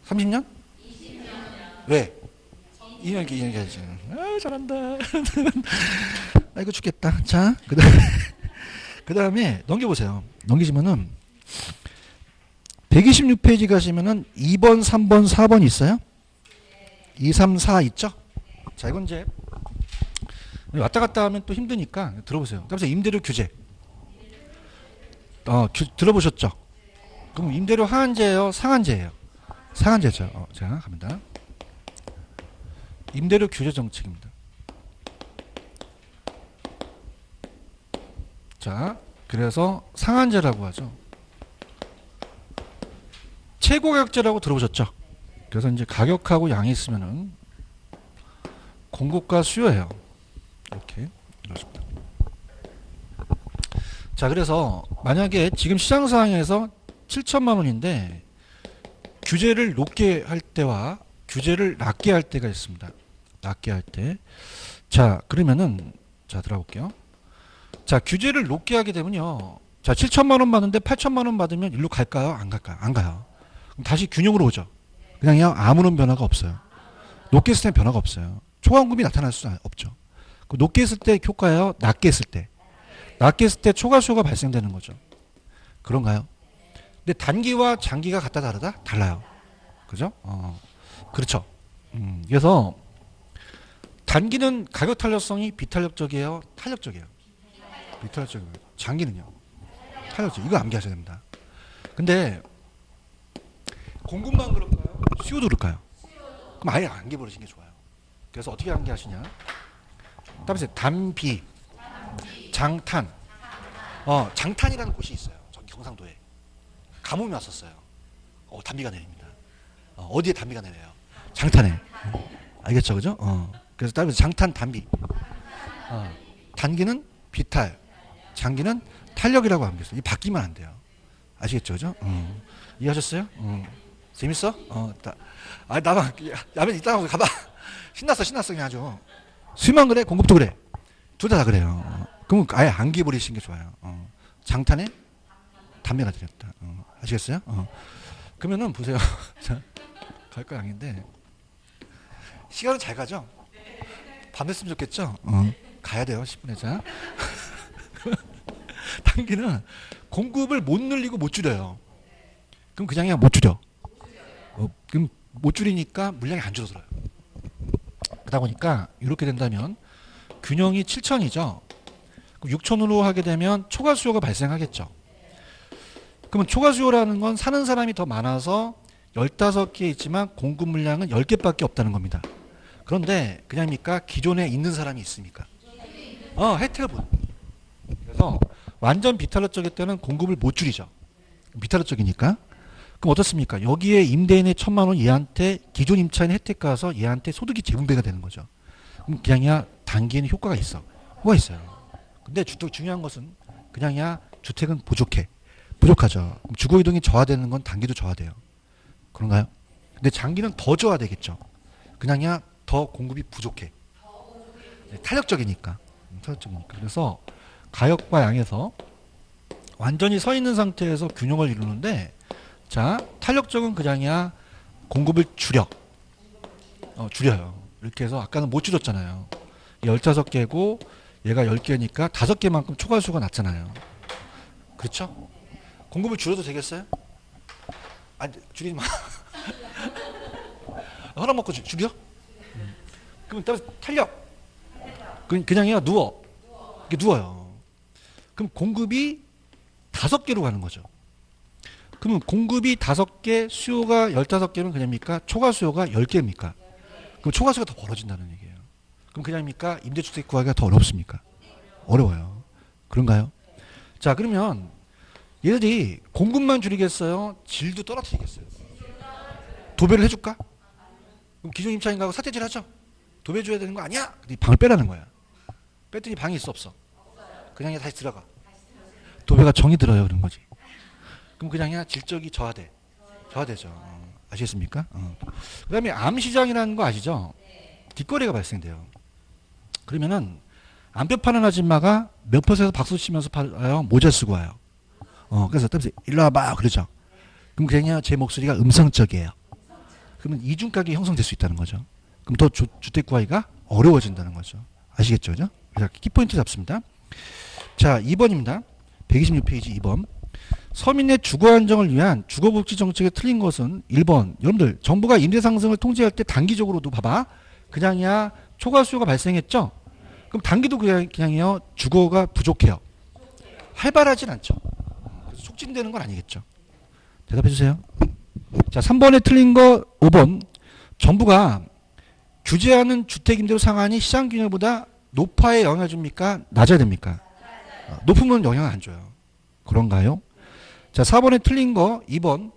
30년? 20년. 왜? 2년 가야지. 아, 잘한다. 아이고, 죽겠다. 자, 그 다음에 넘겨보세요. 넘기시면은 126페이지 가시면은 2번, 3번, 4번 있어요? 2, 3, 4 있죠? 자, 이건 이제 왔다 갔다 하면 또 힘드니까 들어보세요. 그래서 임대료 규제. 들어보셨죠? 그럼 임대료 하한제예요? 상한제예요? 상한제죠. 자, 갑니다. 임대료 규제 정책입니다. 자, 그래서 상한제라고 하죠. 최고가격제라고 들어보셨죠? 그래서 이제 가격하고 양이 있으면은 공급과 수요예요. 이렇게 이렇습니다. 자, 그래서 만약에 지금 시장 상황에서 7천만 원인데 규제를 높게 할 때와 규제를 낮게 할 때가 있습니다. 낮게 할 때. 자, 그러면은 자, 들어볼게요. 자, 규제를 높게 하게 되면요. 자, 7천만 원 받는데 8천만 원 받으면 일로 갈까요? 안 갈까요? 안 가요. 그럼 다시 균형으로 오죠. 그냥 아무런 변화가 없어요. 높게 했을 때 변화가 없어요. 초과공급이 나타날 수 없죠. 높게 했을 때 효과예요? 낮게 했을 때? 낮게 했을 때 초과 수요가 발생되는 거죠. 그런가요? 근데 단기와 장기가 같다 다르다? 달라요. 그죠? 그렇죠. 그래서 단기는 가격 탄력성이 비탄력적이에요? 탄력적이에요? 비탄력적이에요. 장기는요? 탄력적. 이거 암기하셔야 됩니다. 근데 공급만 그럴까요? 수요도 그럴까요? 그럼 아예 암기버리시는 게 좋아요. 그래서 어떻게 암기하시냐? 따라서 단비, 장탄. 장탄이라는 곳이 있어요. 저기 경상도에. 가뭄이 왔었어요. 단비가 내립니다. 어디에 단비가 내려요? 장탄에. 알겠죠, 그죠? 그래서 따라서 장탄, 단비. 단기는 비탈, 장기는 탄력이라고 암기했어요. 이 바뀌면 안 돼요. 아시겠죠, 그죠? 이해하셨어요? 재밌어? 나만 야면 이따가 가봐. 신났어 그냥 아주. 수요만 그래, 공급도 그래. 둘 다 그래요. 그럼 아예 암기 버리시는 게 좋아요. 장탄에 담배가 들렸다. 아시겠어요? 그러면은 보세요. 갈 거 아닌데 시간은 잘 가죠? 밤 됐으면 좋겠죠? 가야 돼요. 10분에. 자. 단기는 공급을 못 늘리고 못 줄여요. 그럼 그냥 못 줄여. 그럼 못 줄이니까 물량이 안 줄어들어요. 그러다 보니까 이렇게 된다면 균형이 7천이죠. 그럼 6천으로 하게 되면 초과 수요가 발생하겠죠. 그러면 초과 수요라는 건 사는 사람이 더 많아서 15개 있지만 공급 물량은 10개밖에 없다는 겁니다. 그런데 그냥입니까? 기존에 있는 사람이 있습니까? 혜택을 못. 그래서 완전 비탄력적일 때는 공급을 못 줄이죠. 비탄력적이니까. 그럼 어떻습니까? 여기에 임대인의 1,000만 원 얘한테 기존 임차인 혜택 가서 얘한테 소득이 재분배가 되는 거죠. 그럼 그냥이야 단기에는 효과가 있어. 효과가 있어요. 근데 중요한 것은 그냥이야 주택은 부족하죠. 그럼 주거 이동이 저하되는 건 단기도 저하돼요. 그런가요? 근데 장기는 더 저하되겠죠. 그냥이야 더 공급이 부족해. 탄력적이니까. 그래서 가격과 양에서 완전히 서 있는 상태에서 균형을 이루는데, 자, 탄력적은 그냥이야 공급을 줄여요. 이렇게 해서 아까는 못 줄였잖아요. 15개고 얘가 10개니까 5개만큼 초과수가 낮잖아요. 그렇죠? 공급을 줄여도 되겠어요? 아니, 줄이지 마. 허락 먹고 줄여? 그럼 따라서 탄력. 그냥이야 누워. 이게 누워요. 그럼 공급이 5개로 가는 거죠. 그러면 공급이 5개, 수요가 15개면 그냥입니까? 초과 수요가 10개입니까? 그럼 초과 수요가 더 벌어진다는 얘기예요. 그럼 그냥입니까? 임대주택 구하기가 더 어렵습니까? 어려워요. 그런가요? 자, 그러면 얘들이 공급만 줄이겠어요? 질도 떨어뜨리겠어요? 도배를 해줄까? 그럼 기존 임차인하고 사태질 하죠? 도배 줘야 되는 거 아니야? 방을 빼라는 거야. 뺐더니 방이 있어 없어? 그냥 다시 들어가. 도배가 정이 들어요. 그런 거지. 그럼 그냥 질적이 저하돼. 저하되죠. 아시겠습니까? 그 다음에 암시장이라는 거 아시죠? 뒷거래가 발생돼요. 그러면은 안뼈 파는 아줌마가 몇 퍼센트 박수 치면서 팔아요? 모자 쓰고 와요. 그래서 일로 와봐 그러죠. 그럼 그냥 제 목소리가 음성적이에요. 그러면 이중가격이 형성될 수 있다는 거죠. 그럼 더 주택 구하기가 어려워진다는 거죠. 아시겠죠? 그죠? 자, 키포인트 잡습니다. 자, 2번입니다. 126페이지 2번. 서민의 주거 안정을 위한 주거복지 정책에 틀린 것은 1번. 여러분들 정부가 임대 상승을 통제할 때 단기적으로도 봐봐. 그냥이야 초과 수요가 발생했죠. 그럼 단기도 그냥이요 주거가 부족해요. 활발하진 않죠. 그래서 촉진되는 건 아니겠죠. 대답해 주세요. 자, 3번에 틀린 거 5번. 정부가 규제하는 주택임대료 상한이 시장균열보다 높아야 영향을 줍니까? 낮아야 됩니까? 높으면 영향을 안 줘요. 그런가요? 자, 4번에 틀린 거 2번.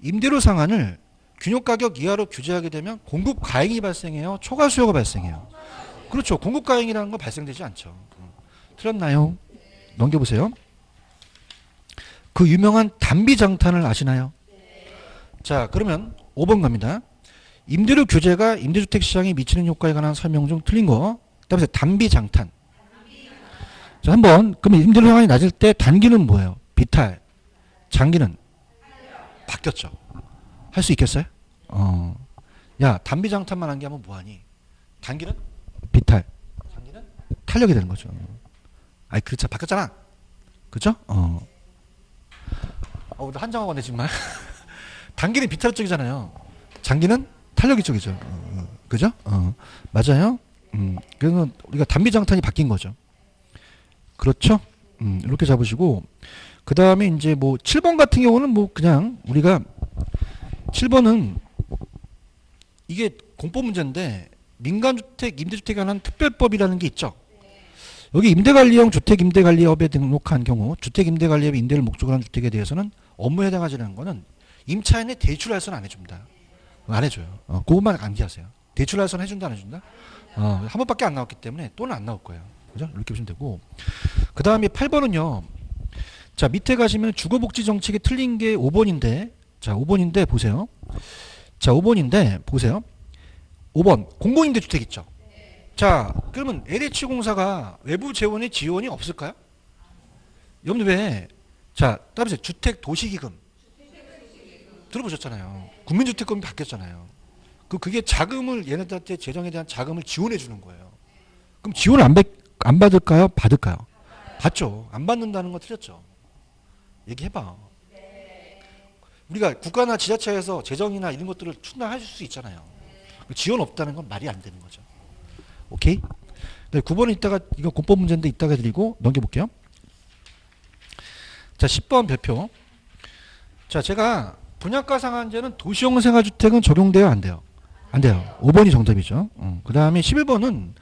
임대료 상한을 균형가격 이하로 규제하게 되면 공급 과잉이 발생해요. 초과 수요가 발생해요. 그렇죠. 공급 과잉이라는 건 발생되지 않죠. 틀렸나요? 넘겨보세요. 그 유명한 단비장탄을 아시나요? 자, 그러면 5번 갑니다. 임대료 규제가 임대주택 시장에 미치는 효과에 관한 설명 중 틀린 거. 그다음에 단비장탄. 자, 한번 그러면 임대료 상한이 낮을 때 단기는 뭐예요? 비탈. 장기는 바뀌었죠. 할 수 있겠어요? 야, 단비장탄만 한 게 하면 뭐하니? 단기는 비탈. 장기는 탄력이 되는 거죠. 아이, 그렇죠. 바뀌었잖아. 그죠? 나 한장하고 왔네, 정말. 단기는 비탈 쪽이잖아요. 장기는 탄력이 쪽이죠. 그죠? 맞아요? 그래서 우리가 단비장탄이 바뀐 거죠. 그렇죠? 이렇게 잡으시고, 그 다음에 이제 뭐 7번 같은 경우는 뭐 그냥 우리가 7번은 이게 공법 문제인데 민간주택, 임대주택에 관한 특별법이라는 게 있죠. 여기 임대관리형 주택임대관리업에 등록한 경우 주택임대관리업의 임대를 목적으로 한 주택에 대해서는 업무에 해당하지 않는 거는 임차인의 대출할선 안 해줍니다. 안 해줘요. 그것만 암기하세요. 대출할선 해준다 안 해준다? 한 번밖에 안 나왔기 때문에 또는 안 나올 거예요. 그죠? 이렇게 보시면 되고. 그 다음에 8번은요. 자, 밑에 가시면 주거복지 정책이 틀린 게 5번인데, 자, 5번인데 보세요. 자, 5번인데 보세요. 5번 공공임대주택 있죠. 자, 그러면 LH공사가 외부 재원의 지원이 없을까요? 여러분들 왜? 자, 따라서 주택 도시기금 들어보셨잖아요. 국민주택금이 바뀌었잖아요. 그게 자금을 얘네들한테 재정에 대한 자금을 지원해 주는 거예요. 그럼 지원을 안 받을까요? 받을까요? 받죠. 안 받는다는 거 틀렸죠. 얘기해봐. 우리가 국가나 지자체에서 재정이나 이런 것들을 충당할 수 있잖아요. 지원 없다는 건 말이 안 되는 거죠. 오케이? 네, 9번은 이따가 이거 공법 문제인데 이따가 드리고 넘겨볼게요. 자, 10번 별표. 자, 제가 분양가 상한제는 도시형 생활주택은 적용돼요, 안 돼요? 안 돼요. 5번이 정답이죠. 그 다음에 11번은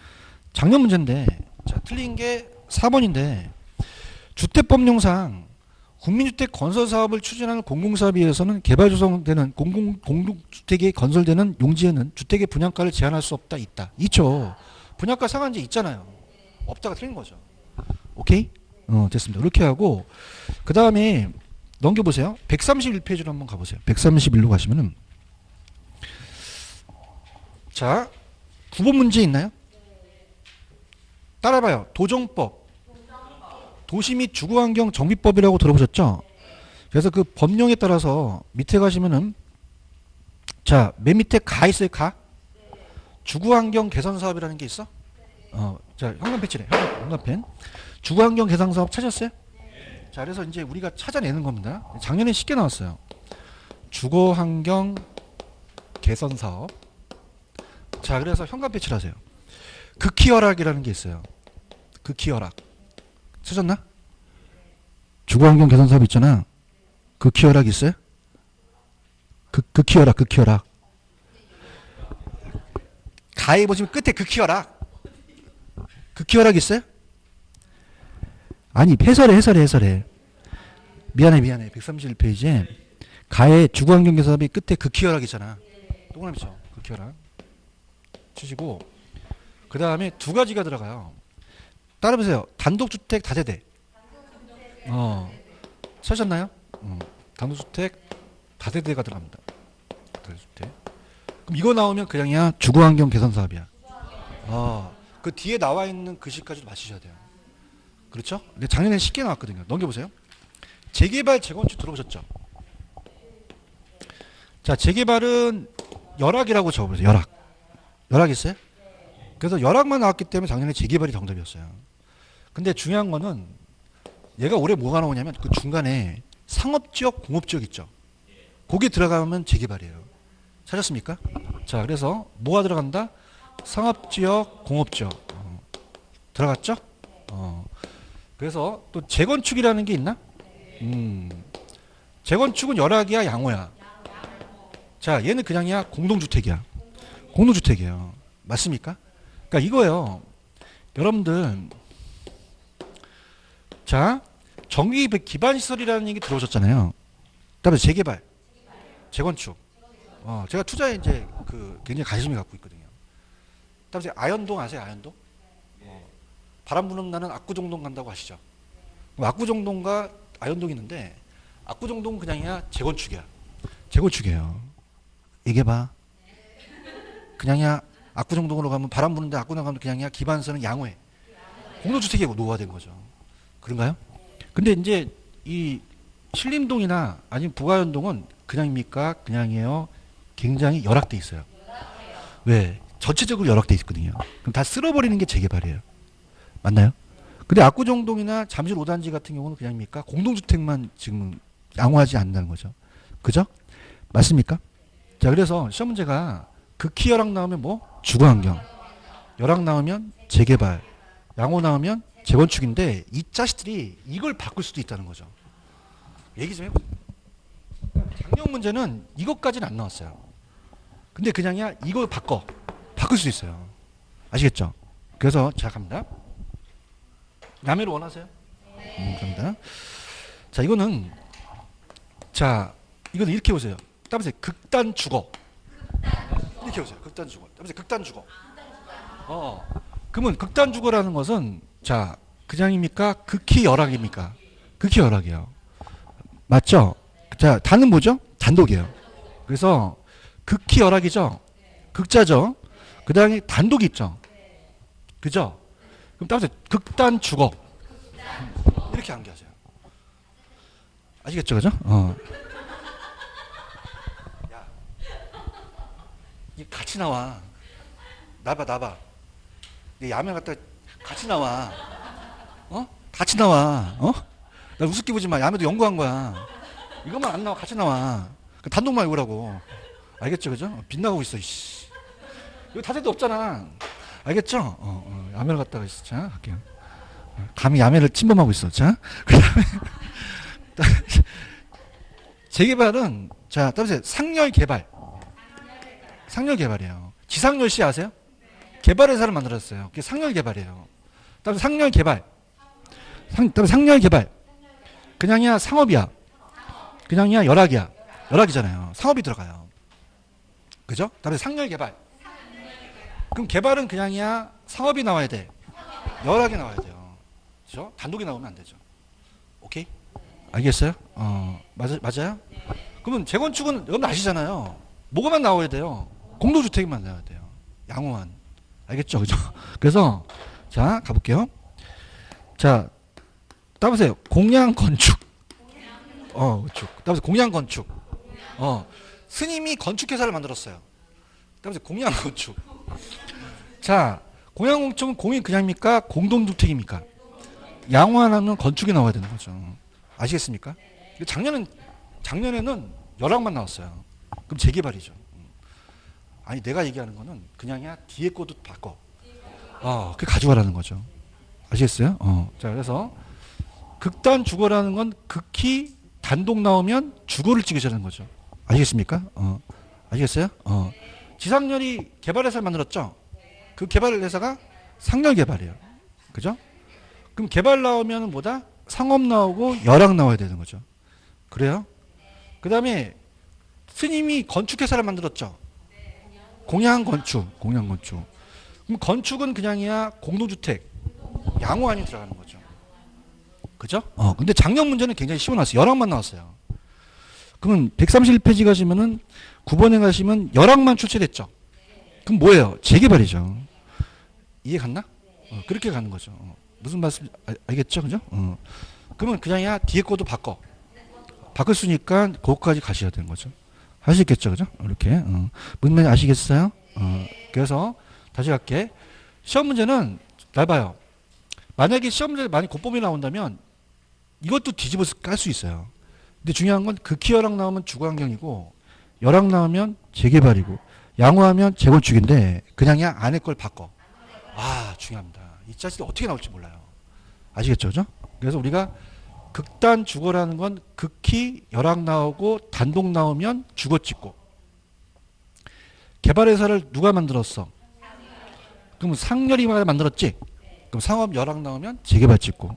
작년 문제인데, 자, 틀린 게 4번인데, 주택법령상 국민주택 건설 사업을 추진하는 공공사업에 의해서는 개발 조성되는 공동주택이 건설되는 용지에는 주택의 분양가를 제한할 수 없다, 있다. 있죠. 분양가 상한제 있잖아요. 없다가 틀린 거죠. 오케이? 됐습니다. 이렇게 하고, 그 다음에 넘겨보세요. 131페이지로 한번 가보세요. 131로 가시면은, 자, 9번 문제 있나요? 따라봐요. 도정법. 도시 및 주거환경 정비법이라고 들어보셨죠? 그래서 그 법령에 따라서 밑에 가시면은, 자, 맨 밑에 가 있어요, 가? 주거환경 개선 사업이라는 게 있어? 자, 현관펜치네. 현관펜. 주거환경 개선 사업 찾았어요? 자, 그래서 이제 우리가 찾아내는 겁니다. 작년에 쉽게 나왔어요. 주거환경 개선 사업. 자, 그래서 현관펜치를 하세요. 극희허락이라는 게 있어요. 극희허락. 찾았나? 주거환경 개선 사업 있잖아. 극희허락 있어요? 극희허락. 가에 보시면 끝에 극희허락. 극희허락 있어요? 아니, 해설해. 미안해. 131페이지에 가에 주거환경 개선 사업이 끝에 극희허락이잖아. 동그라미죠. 극희허락. 치시고, 그 다음에 두 가지가 들어가요. 따라보세요. 단독주택 다세대. 찾으셨나요? 단독주택 다세대가 들어갑니다. 다세대주택. 그럼 이거 나오면 그냥이야 주거환경 개선 사업이야. 그 뒤에 나와 있는 글씨까지도 맞추셔야 돼요. 그렇죠? 근데 작년에 쉽게 나왔거든요. 넘겨보세요. 재개발, 재건축 들어보셨죠? 자, 재개발은 열악이라고 적어보세요. 열악. 열악 있어요? 그래서 열악만 나왔기 때문에 작년에 재개발이 정답이었어요. 근데 중요한 거는 얘가 올해 뭐가 나오냐면 그 중간에 상업지역, 공업지역 있죠? 거기 들어가면 재개발이에요. 찾았습니까? 자, 그래서 뭐가 들어간다? 상업지역, 공업지역. 들어갔죠? 그래서 또 재건축이라는 게 있나? 재건축은 열악이야, 양호야? 자, 얘는 그냥이야, 공동주택이야. 공동주택이에요. 맞습니까? 그러니까 이거예요. 여러분들, 자, 정기 기반시설이라는 얘기 들어오셨잖아요. 그다음에 재개발, 재건축. 제가 투자에 이제 굉장히 관심을 갖고 있거든요. 그다음에 아현동 아세요? 아현동? 바람 부는 나는 압구정동 간다고 아시죠? 압구정동과 아현동이 있는데 압구정동은 그냥이야 재건축이야. 재건축이에요. 얘기해봐. 그냥이야 압구정동으로 가면 바람 부는데 압구정 가면 그냥이야 기반서는 양호해. 공동주택이 노후화된 거죠. 그런가요? 근데 이제 이 신림동이나 아니면 북아현동은 그냥입니까? 그냥이에요. 굉장히 열악돼 있어요. 왜? 전체적으로 열악돼 있거든요. 그럼 다 쓸어버리는 게 재개발이에요. 맞나요? 근데 압구정동이나 잠실 5단지 같은 경우는 그냥입니까? 공동주택만 지금 양호하지 않는다는 거죠. 그죠? 맞습니까? 자, 그래서 시험 문제가 극히 열악 나오면 뭐? 주거환경. 열악 나오면 재개발. 양호 나오면 재건축인데 이 자식들이 이걸 바꿀 수도 있다는 거죠. 얘기 좀 해보세요. 작년 문제는 이것까지는 안 나왔어요. 근데 그냥이야 이거 바꿀 수 있어요. 아시겠죠? 그래서 자 갑니다. 야매를 원하세요? 갑니다. 자 이거는 이거는 이렇게 보세요. 따보세요. 극단 주거. 이렇게 보세요. 극단 주거. 따보세요. 극단 주거. 그러면 극단 주거라는 것은 그냥입니까? 극히 열악입니까? 극히 열악이에요. 맞죠? 자, 단은 뭐죠? 단독이에요. 그래서 극히 열악이죠? 극자죠? 그 다음에 단독이 있죠? 그죠? 그럼 따라서 극단 주거. 이렇게 암기하세요. 아시겠죠? 그죠? 야, 이게 같이 나와. 나봐. 내 야매 갖다 같이 나와. 같이 나와. 나 우습게 보지 마. 야매도 연구한 거야. 이것만 안 나와. 같이 나와. 단독만 읽으라고. 알겠죠? 그죠? 빗나가고 있어. 이씨. 이거 다세도 없잖아. 알겠죠? 야매를 갖다가 있어. 자, 할게요. 감히 야매를 침범하고 있어. 자, 그 다음에. 재개발은, 따라서 상열 개발. 상열 개발이에요. 지상열 씨 아세요? 개발회사를 만들었어요. 그게 상열 개발이에요. 따라서 상열 개발. 따라서 상열 개발. 그냥이야 상업이야. 그냥이야 열악이야. 열악이잖아요. 상업이 들어가요. 그죠? 따라서 상열 개발. 그럼 개발은 그냥이야 상업이 나와야 돼. 열악이 나와야 돼요. 그죠? 단독이 나오면 안 되죠. 오케이? 알겠어요? 맞아요? 그러면 재건축은 여러분 아시잖아요. 뭐가만 나와야 돼요? 공동주택만 나와야 돼요. 양호한. 알겠죠? 그죠? 그래서 가볼게요. 따보세요. 공양 건축. 건축. 따보세요. 공양 건축. 스님이 건축회사를 만들었어요. 따보세요. 공양 건축. 공양 건축은 공이 그냥입니까? 공동주택입니까? 양호하면 건축이 나와야 되는 거죠. 아시겠습니까? 작년에는 열악만 나왔어요. 그럼 재개발이죠. 아니 내가 얘기하는 거는 그냥이야 뒤에 것도 바꿔. 그 가져가라는 거죠. 아시겠어요? 그래서 극단 주거라는 건 극히 단독 나오면 주거를 찍으자는 거죠. 아시겠습니까? 아시겠어요? 지상열이 개발회사를 만들었죠? 그 개발회사가 상열 개발이에요. 그죠? 그럼 개발 나오면 뭐다? 상업 나오고 열악 나와야 되는 거죠. 그래요? 그 다음에 스님이 건축회사를 만들었죠? 공양 건축. 그럼 건축은 그냥이야 공동주택. 양호안이 들어가는 거죠. 그죠? 근데 작년 문제는 굉장히 쉬워 나왔어요. 열항만 나왔어요. 그러면 131페이지 가시면은 9번에 가시면 열항만 출제됐죠. 그럼 뭐예요? 재개발이죠. 이해 갔나? 그렇게 가는 거죠. 무슨 말씀 알겠죠? 그죠? 그러면 그냥이야 뒤에 거도 바꿔. 바꿀 수니까 그거까지 가셔야 되는 거죠. 하시겠죠? 그죠? 이렇게. 무슨 말인지 아시겠어요? 그래서 다시 갈게. 시험 문제는 잘 봐요. 만약에 시험 문제 많이 곱범위 나온다면 이것도 뒤집어서 깔 수 있어요. 근데 중요한 건 극히 열항 나오면 주거환경이고 열항 나오면 재개발이고 양호하면 재건축인데 그냥이야 안에 걸 바꿔. 중요합니다. 이 자식이 어떻게 나올지 몰라요. 아시겠죠? 그죠? 그래서 우리가 극단 주거라는 건 극히 열항 나오고 단독 나오면 주거 찍고 개발회사를 누가 만들었어? 그럼 상열이 만들었지? 그럼 상업 열항 나오면 재개발 찍고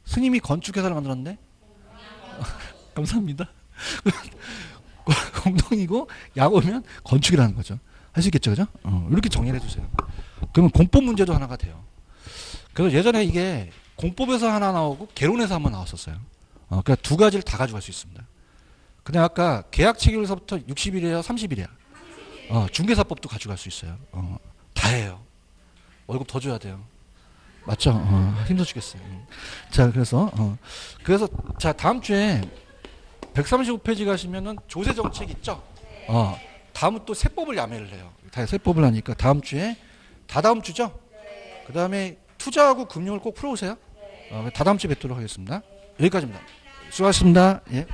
스님이 건축회사를 만들었네? 감사합니다. 공동이고 양호면 건축이라는 거죠. 할 수 있겠죠? 그죠? 이렇게 정리를 해주세요. 그러면 공법 문제도 하나가 돼요. 그래서 예전에 이게 공법에서 하나 나오고 개론에서 한번 나왔었어요. 그러니까 두 가지를 다 가져갈 수 있습니다. 근데 아까 계약 체결에서부터 60일이에요? 30일이야? 중개사법도 가져갈 수 있어요. 다 해요. 월급 더 줘야 돼요. 맞죠? 힘들어 죽겠어요. 자, 그래서 자, 다음 주에 135페이지 가시면은 조세 정책 있죠? 다음은 또 세법을 야매를 해요. 다 세법을 하니까 다음 주에 다다음 주죠? 그 다음에 투자하고 금융을 꼭 풀어오세요. 다다음 주에 뵙도록 하겠습니다. 여기까지입니다. 수고하셨습니다. 예.